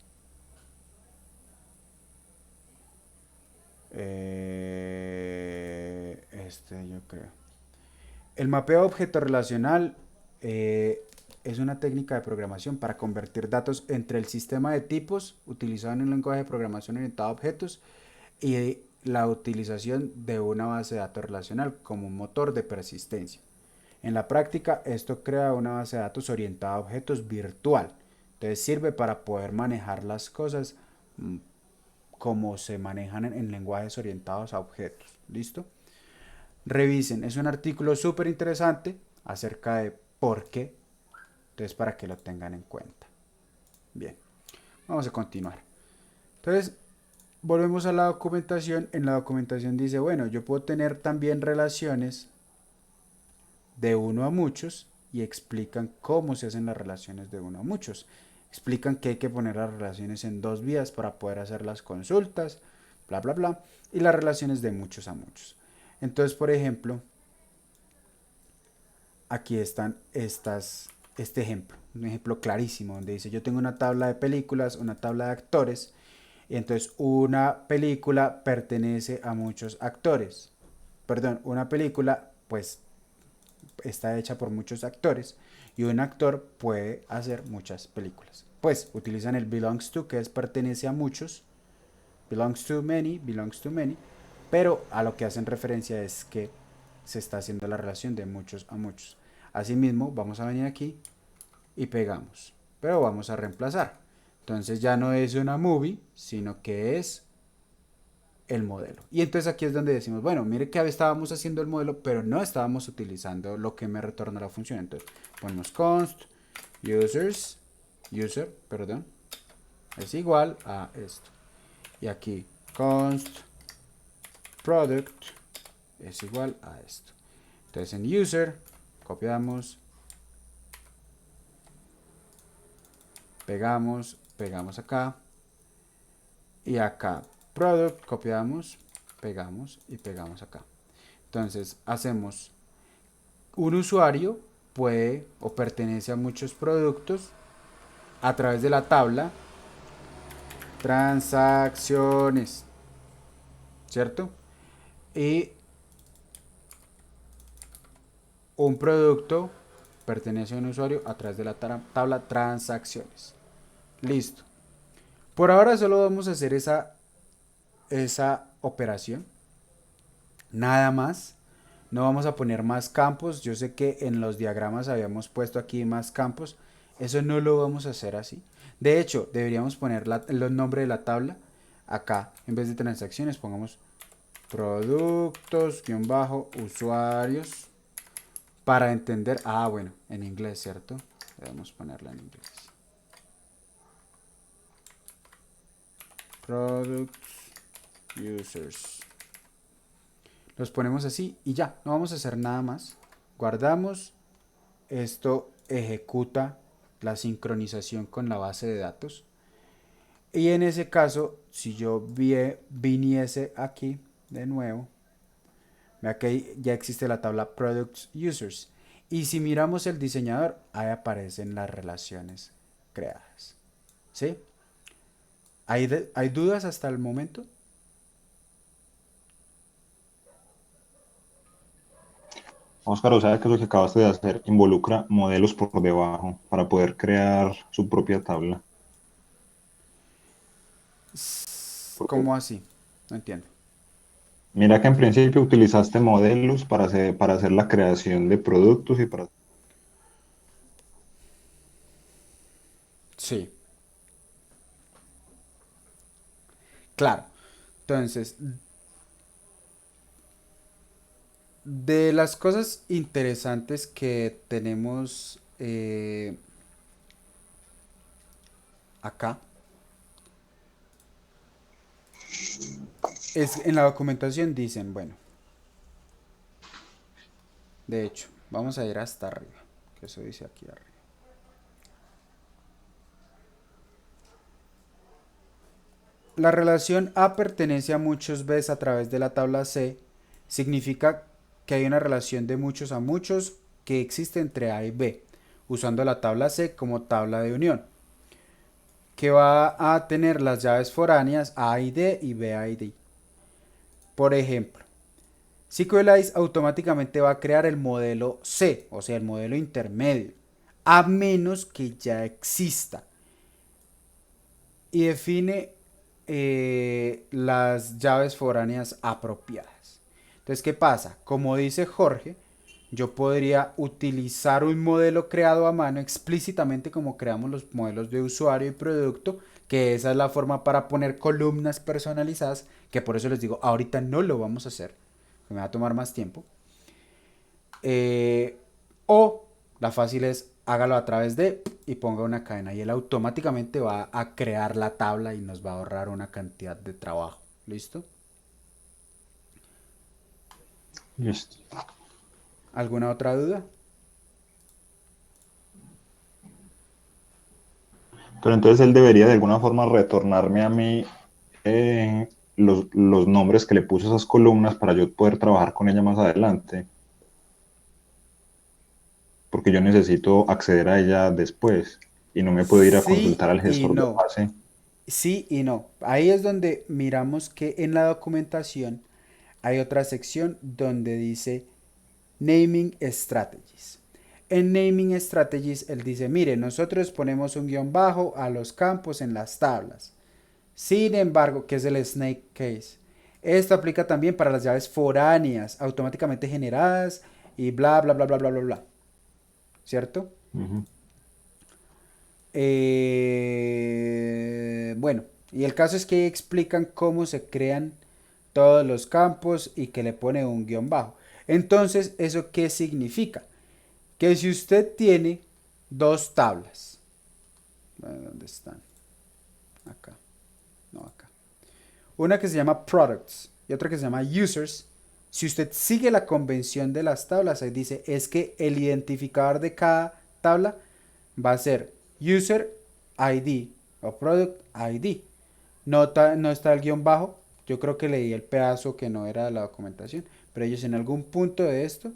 Yo creo. El mapeo objeto relacional es una técnica de programación para convertir datos entre el sistema de tipos utilizado en un lenguaje de programación orientado a objetos y la utilización de una base de datos relacional como un motor de persistencia. En la práctica, esto crea una base de datos orientada a objetos virtual. Entonces sirve para poder manejar las cosas como se manejan en lenguajes orientados a objetos. ¿Listo? Revisen, es un artículo súper interesante acerca de por qué. Entonces, para que lo tengan en cuenta. Bien, vamos a continuar. Entonces, volvemos a la documentación. En la documentación dice, bueno, yo puedo tener también relaciones de uno a muchos y explican cómo se hacen las relaciones de uno a muchos. Explican que hay que poner las relaciones en dos vías para poder hacer las consultas, bla, bla, bla, y las relaciones de muchos a muchos. Entonces, por ejemplo, aquí están este ejemplo, un ejemplo clarísimo donde dice yo tengo una tabla de películas, una tabla de actores, y entonces una película pertenece a muchos actores. Perdón, una película pues está hecha por muchos actores y un actor puede hacer muchas películas. Pues utilizan el belongs to, que es pertenece a muchos, belongs to many, pero a lo que hacen referencia es que se está haciendo la relación de muchos a muchos. Asimismo, vamos a venir aquí y pegamos, pero vamos a reemplazar. Entonces ya no es una movie, sino que es el modelo. Y entonces aquí es donde decimos, bueno, mire que estábamos haciendo el modelo, pero no estábamos utilizando lo que me retorna la función. Entonces ponemos const user, perdón, es igual a esto. Y aquí const product es igual a esto. Entonces en user copiamos, pegamos acá, y acá product, copiamos, pegamos y pegamos acá. Entonces hacemos un usuario puede o pertenece a muchos productos a través de la tabla transacciones, ¿cierto? Y un producto pertenece a un usuario a través de la tabla transacciones. Listo. Por ahora solo vamos a hacer esa operación. Nada más. No vamos a poner más campos. Yo sé que en los diagramas habíamos puesto aquí más campos. Eso no lo vamos a hacer así. De hecho, deberíamos poner el nombre de la tabla acá. En vez de transacciones, pongamos productos-usuarios. Para entender. Ah, bueno, en inglés, ¿cierto? Debemos ponerla en inglés. Products, users. Los ponemos así y ya, no vamos a hacer nada más. Guardamos. Esto ejecuta la sincronización con la base de datos. Y en ese caso, si yo viniese aquí de nuevo, vea que ya existe la tabla Products Users. Y si miramos el diseñador, ahí aparecen las relaciones creadas. ¿Sí? ¿Hay dudas hasta el momento?
Óscar, o sea que lo que acabaste de hacer involucra modelos por debajo para poder crear su propia tabla. Porque
¿Cómo así? No entiendo.
mira que en principio utilizaste modelos para hacer la creación de productos y para...
Sí, claro. Entonces, de las cosas interesantes que tenemos acá, es en la documentación dicen, bueno, de hecho, vamos a ir hasta arriba, que eso dice aquí arriba. La relación A pertenece a muchos Bs a través de la tabla C. Significa que hay una relación de muchos a muchos que existe entre A y B, usando la tabla C como tabla de unión, que va a tener las llaves foráneas A y D y B y D. Por ejemplo, SQLize automáticamente va a crear el modelo C, o sea, el modelo intermedio, a menos que ya exista. Y define las llaves foráneas apropiadas. Entonces, ¿qué pasa? Como dice Jorge, yo podría utilizar un modelo creado a mano explícitamente como creamos los modelos de usuario y producto, que esa es la forma para poner columnas personalizadas, que por eso les digo, ahorita no lo vamos a hacer, que me va a tomar más tiempo. O la fácil es hágalo a través de y ponga una cadena y él automáticamente va a crear la tabla y nos va a ahorrar una cantidad de trabajo. ¿Listo?
Listo.
¿Alguna otra duda?
Pero entonces él debería de alguna forma retornarme a mí los nombres que le puso a esas columnas para yo poder trabajar con ella más adelante. Porque yo necesito acceder a ella después y no me puedo ir a
Sí
consultar al
y
gestor de
no.
base.
Sí y no. Ahí es donde miramos que en la documentación hay otra sección donde dice Naming Strategies. En Naming Strategies él dice, mire, nosotros ponemos un guión bajo a los campos en las tablas. Sin embargo, que es el snake case. Esto aplica también para las llaves foráneas automáticamente generadas y bla, bla, bla, bla, bla, bla, bla. ¿Cierto?
Ujú.
Bueno, y el caso es que explican cómo se crean todos los campos y que le pone un guión bajo. Entonces, ¿eso qué significa? Que si usted tiene dos tablas, ¿dónde están? Acá, no acá. Una que se llama products y otra que se llama users. Si usted sigue la convención de las tablas, ahí dice, es que el identificador de cada tabla va a ser user ID o product ID. No está el guión bajo. Yo creo que leí el pedazo que no era de la documentación, pero ellos en algún punto de esto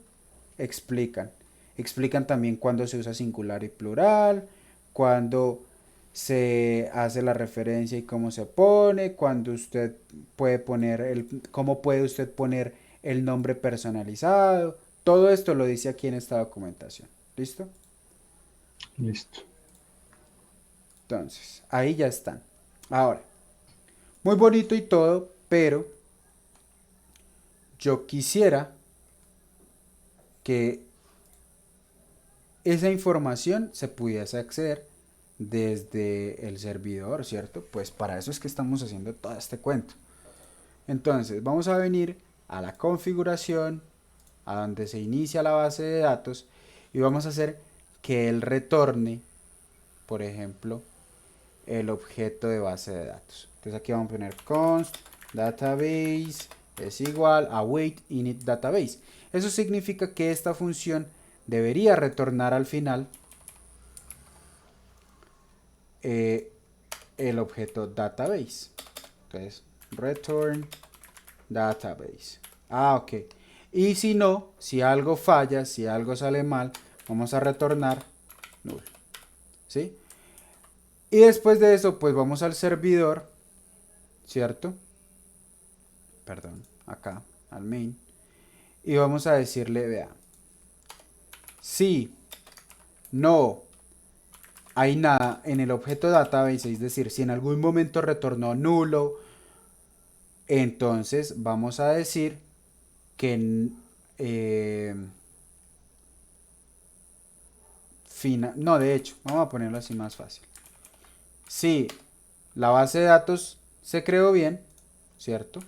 explican. Explican también cuándo se usa singular y plural, cuándo se hace la referencia y cómo se pone, cuando usted puede poner cómo puede usted poner el nombre personalizado. Todo esto lo dice aquí en esta documentación. ¿Listo?
Listo.
Entonces, ahí ya están. Ahora, muy bonito y todo, pero yo quisiera que esa información se pudiese acceder desde el servidor, ¿cierto? Pues para eso es que estamos haciendo todo este cuento. Entonces, vamos a venir a la configuración, a donde se inicia la base de datos, y vamos a hacer que él retorne, por ejemplo, el objeto de base de datos. Entonces aquí vamos a poner const database es igual a await init database. Eso significa que esta función debería retornar al final el objeto database. Entonces, return database. Ok. Y si no, si algo falla, si algo sale mal, vamos a retornar null. ¿Sí? Y después de eso, pues vamos al servidor, ¿cierto? Perdón, acá, al main. Y vamos a decirle, vea, si no hay nada en el objeto database, es decir, si en algún momento retornó nulo, entonces vamos a decir que no, de hecho, vamos a ponerlo así más fácil. Si la base de datos se creó bien, ¿cierto?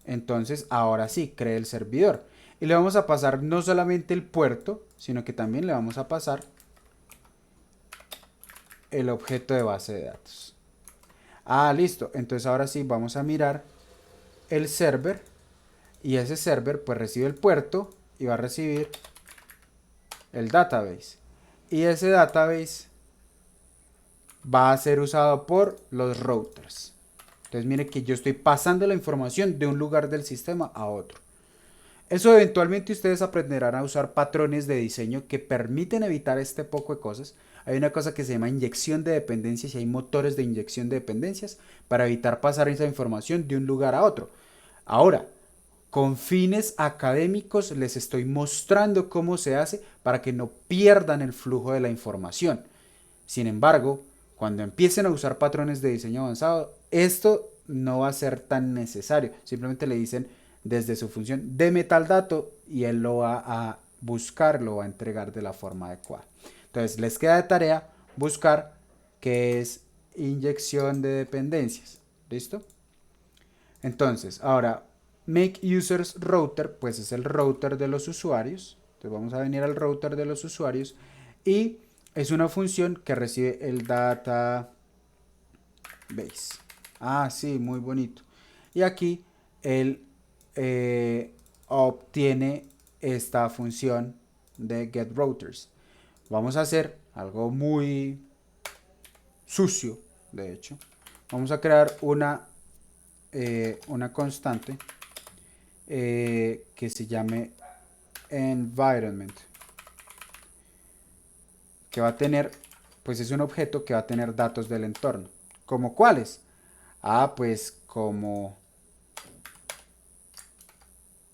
Entonces ahora sí, cree el servidor. Y le vamos a pasar no solamente el puerto, sino que también le vamos a pasar el objeto de base de datos. Ah, listo. Entonces ahora sí vamos a mirar el server. Y ese server pues recibe el puerto y va a recibir el database. Y ese database va a ser usado por los routers. Entonces mire que yo estoy pasando la información de un lugar del sistema a otro. Eso eventualmente ustedes aprenderán a usar patrones de diseño que permiten evitar este poco de cosas. Hay una cosa que se llama inyección de dependencias y hay motores de inyección de dependencias para evitar pasar esa información de un lugar a otro. Ahora, con fines académicos les estoy mostrando cómo se hace para que no pierdan el flujo de la información. Sin embargo, cuando empiecen a usar patrones de diseño avanzado, esto no va a ser tan necesario. Simplemente le dicen desde su función, deme tal dato y él lo va a buscar, lo va a entregar de la forma adecuada. Entonces, les queda de tarea buscar qué es inyección de dependencias. ¿Listo? Entonces, ahora, make users router, pues es el router de los usuarios. Entonces, vamos a venir al router de los usuarios y es una función que recibe el database. Ah, sí, muy bonito. Y aquí él obtiene esta función de getRouters. Vamos a hacer algo muy sucio, de hecho. Vamos a crear una constante que se llame environment, que va a tener, pues es un objeto que va a tener datos del entorno. ¿Como cuáles? Ah, pues como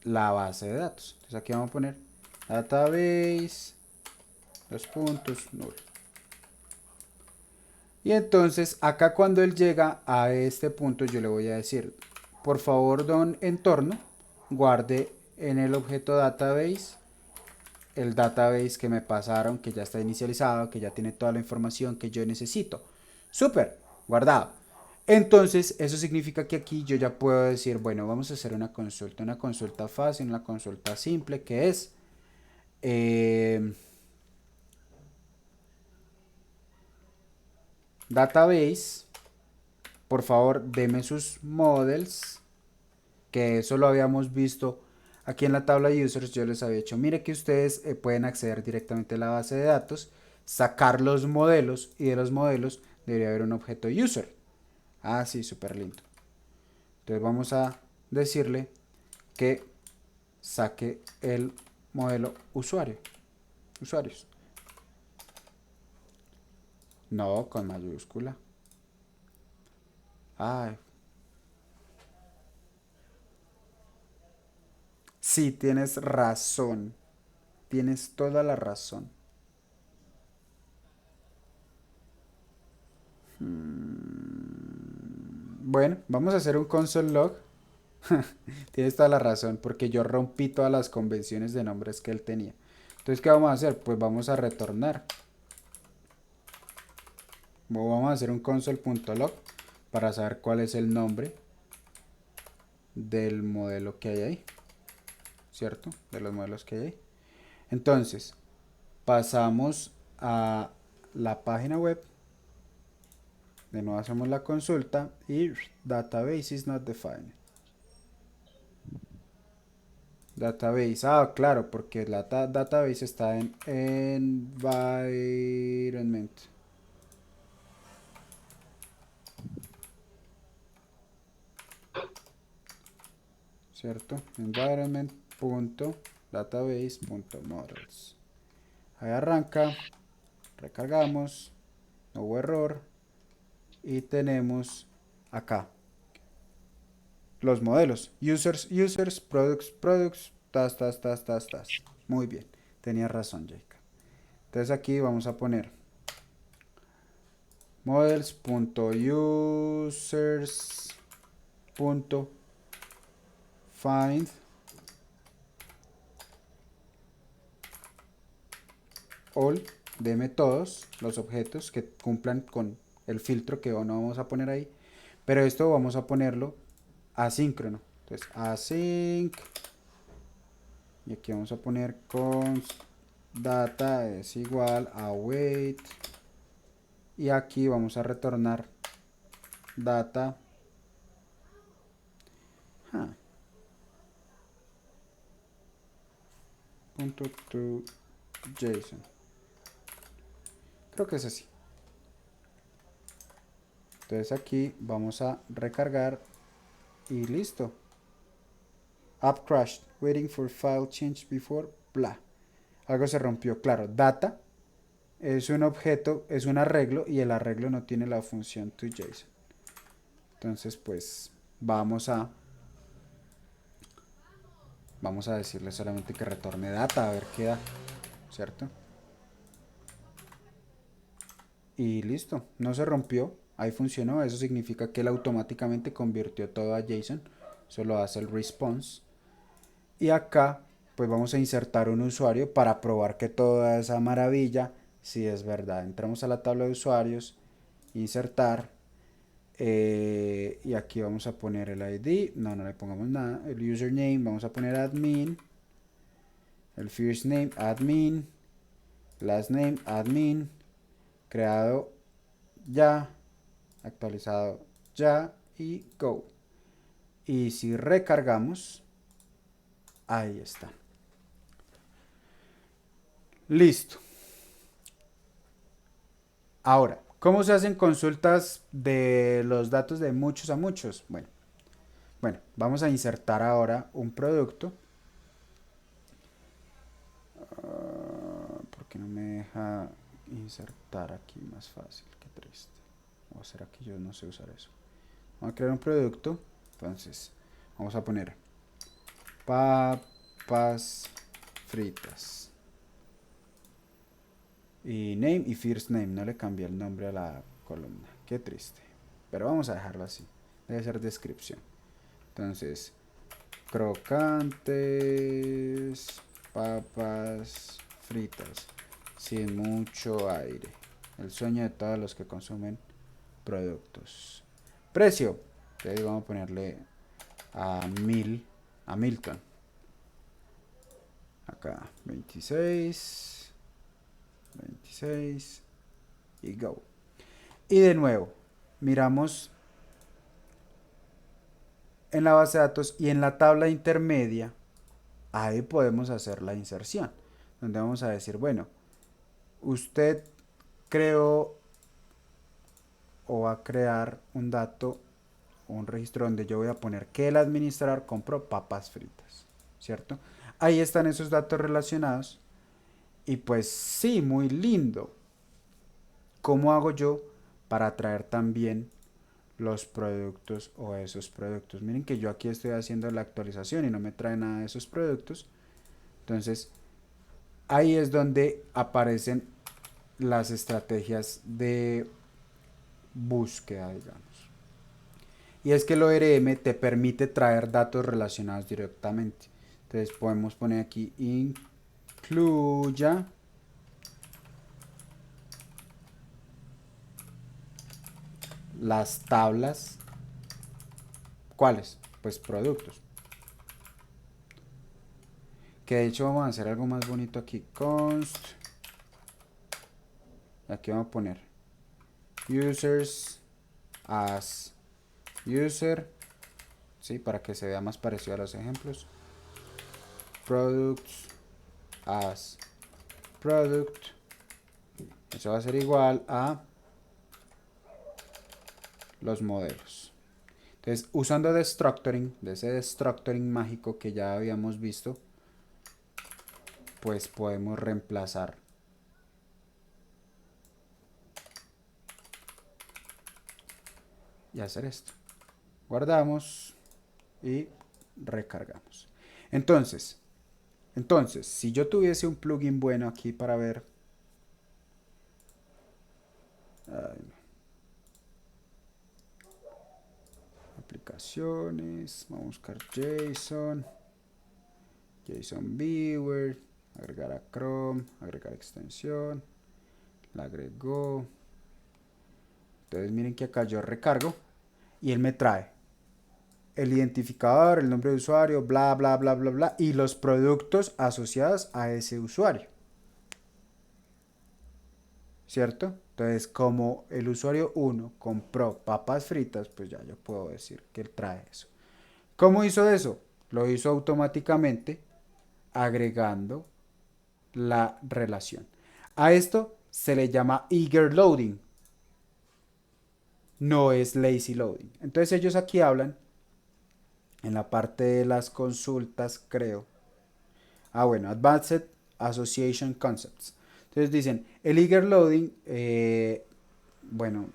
la base de datos. Entonces aquí vamos a poner database, null. Y entonces acá cuando él llega a este punto yo le voy a decir, por favor don entorno, guarde en el objeto database el database que me pasaron, que ya está inicializado, que ya tiene toda la información que yo necesito. Súper, guardado. Entonces, eso significa que aquí yo ya puedo decir, bueno, vamos a hacer una consulta fácil, una consulta simple, que es database, por favor, deme sus models, que eso lo habíamos visto aquí en la tabla de users. Yo les había dicho, mire que ustedes pueden acceder directamente a la base de datos, sacar los modelos, y de los modelos debería haber un objeto user. Ah, sí, súper lindo. Entonces vamos a decirle que saque el modelo usuarios. No, con mayúscula. Ay. Sí, tienes razón. Tienes toda la razón. Bueno, vamos a hacer un console log. Tienes toda la razón, porque yo rompí todas las convenciones de nombres que él tenía. Entonces, ¿qué vamos a hacer? Pues vamos a retornar. Vamos a hacer un console.log para saber cuál es el nombre del modelo que hay ahí. ¿Cierto? De los modelos que hay ahí. Entonces, pasamos a la página web. De nuevo hacemos la consulta y database is not defined. Database, claro, porque la database está en environment. ¿Cierto? Environment.database.models. Ahí arranca, recargamos, no hubo error, y tenemos acá los modelos, users, products, tas. Muy bien, tenía razón, Jacob. Entonces aquí vamos a poner models.users.find all, deme todos los objetos que cumplan con el filtro que no vamos a poner ahí, pero esto vamos a ponerlo asíncrono. Entonces async, y aquí vamos a poner const data es igual a wait, y aquí vamos a retornar data punto to JSON. Creo que es así. Entonces aquí vamos a recargar y listo. App crashed, waiting for file change before bla. Algo se rompió. Claro, data es un objeto, es un arreglo, y el arreglo no tiene la función toJSON. Entonces pues vamos a decirle solamente que retorne data, a ver qué da, ¿cierto? Y listo, no se rompió, ahí funcionó. Eso significa que él automáticamente convirtió todo a JSON, solo hace el response. Y acá pues vamos a insertar un usuario para probar que toda esa maravilla sí es verdad. Entramos a la tabla de usuarios, insertar, y aquí vamos a poner el ID, no le pongamos nada, el username, vamos a poner admin, el first name admin, last name admin, creado ya, actualizado ya, y go. Y si recargamos, ahí está. Listo. Ahora, ¿cómo se hacen consultas de los datos de muchos a muchos? Bueno, vamos a insertar ahora un producto. ¿Por qué no me deja insertar aquí más fácil? Qué triste. ¿O será que yo no sé usar eso? Vamos a crear un producto. Entonces, vamos a poner papas fritas. Y name y first name. No le cambié el nombre a la columna. Qué triste. Pero vamos a dejarlo así. Debe ser descripción. Entonces, crocantes, papas fritas sin mucho aire. El sueño de todos los que consumen productos. Precio. Entonces vamos a ponerle a 1000, a Milton. Acá, 26 y go. Y de nuevo, miramos en la base de datos y en la tabla intermedia, ahí podemos hacer la inserción, donde vamos a decir, bueno, usted creó o va a crear un dato, un registro donde yo voy a poner que el administrador compró papas fritas, ¿cierto? Ahí están esos datos relacionados y pues sí, muy lindo. ¿Cómo hago yo para traer también los productos o esos productos? Miren que yo aquí estoy haciendo la actualización y no me trae nada de esos productos. Entonces, ahí es donde aparecen las estrategias de búsqueda, digamos. Y es que el ORM te permite traer datos relacionados directamente. Entonces podemos poner aquí incluya las tablas. ¿Cuáles? Pues productos. Que de hecho vamos a hacer algo más bonito aquí. Const. Aquí vamos a poner users as user. Sí, para que se vea más parecido a los ejemplos. Products as product. Eso va a ser igual a los modelos. Entonces, usando destructuring, de ese destructuring mágico que ya habíamos visto, pues podemos reemplazar y hacer esto. Guardamos y recargamos. Entonces, si yo tuviese un plugin bueno aquí para ver, aplicaciones, vamos a buscar JSON Viewer, agregar a Chrome, agregar extensión, la agregó. Entonces miren que acá yo recargo y él me trae el identificador, el nombre de usuario, bla, bla, bla, bla, bla, y los productos asociados a ese usuario. ¿Cierto? Entonces, como el usuario 1 compró papas fritas, pues ya yo puedo decir que él trae eso. ¿Cómo hizo eso? Lo hizo automáticamente agregando la relación. A esto se le llama eager loading. No es lazy loading. Entonces ellos aquí hablan en la parte de las consultas, creo. Bueno, Advanced Association Concepts. Entonces dicen, el eager loading, bueno,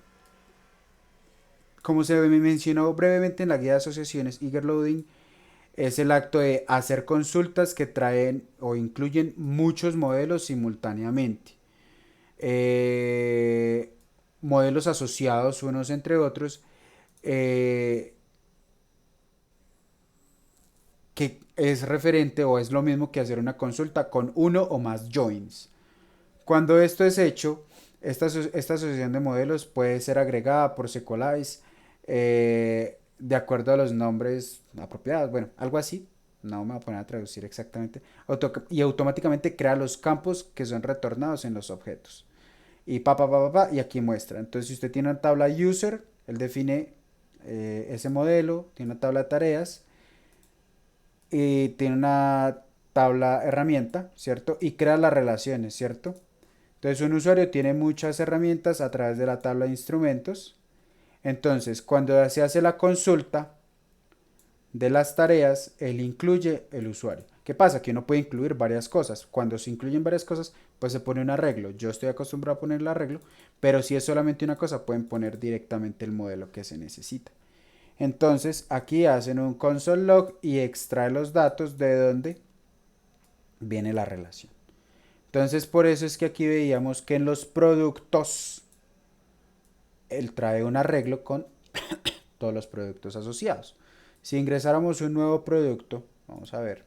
como se me mencionó brevemente en la guía de asociaciones, eager loading es el acto de hacer consultas que traen o incluyen muchos modelos simultáneamente. Modelos asociados unos entre otros, que es referente o es lo mismo que hacer una consulta con uno o más joins. Cuando esto es hecho, esta asociación de modelos puede ser agregada por Sequelize de acuerdo a los nombres apropiados. Bueno, algo así. No me voy a poner a traducir exactamente. Y automáticamente crea los campos que son retornados en los objetos. Y y aquí muestra. Entonces, si usted tiene una tabla user, él define ese modelo, tiene una tabla de tareas y tiene una tabla herramienta, ¿cierto? Y crea las relaciones, ¿cierto? Entonces un usuario tiene muchas herramientas a través de la tabla de instrumentos. Entonces cuando se hace la consulta de las tareas, él incluye el usuario. ¿Qué pasa? Que uno puede incluir varias cosas. Cuando se incluyen varias cosas, pues se pone un arreglo. Yo estoy acostumbrado a poner el arreglo, pero si es solamente una cosa, pueden poner directamente el modelo que se necesita. Entonces aquí hacen un console log y extrae los datos de donde viene la relación. Entonces por eso es que aquí veíamos que en los productos él trae un arreglo con todos los productos asociados. Si ingresáramos un nuevo producto, vamos a ver.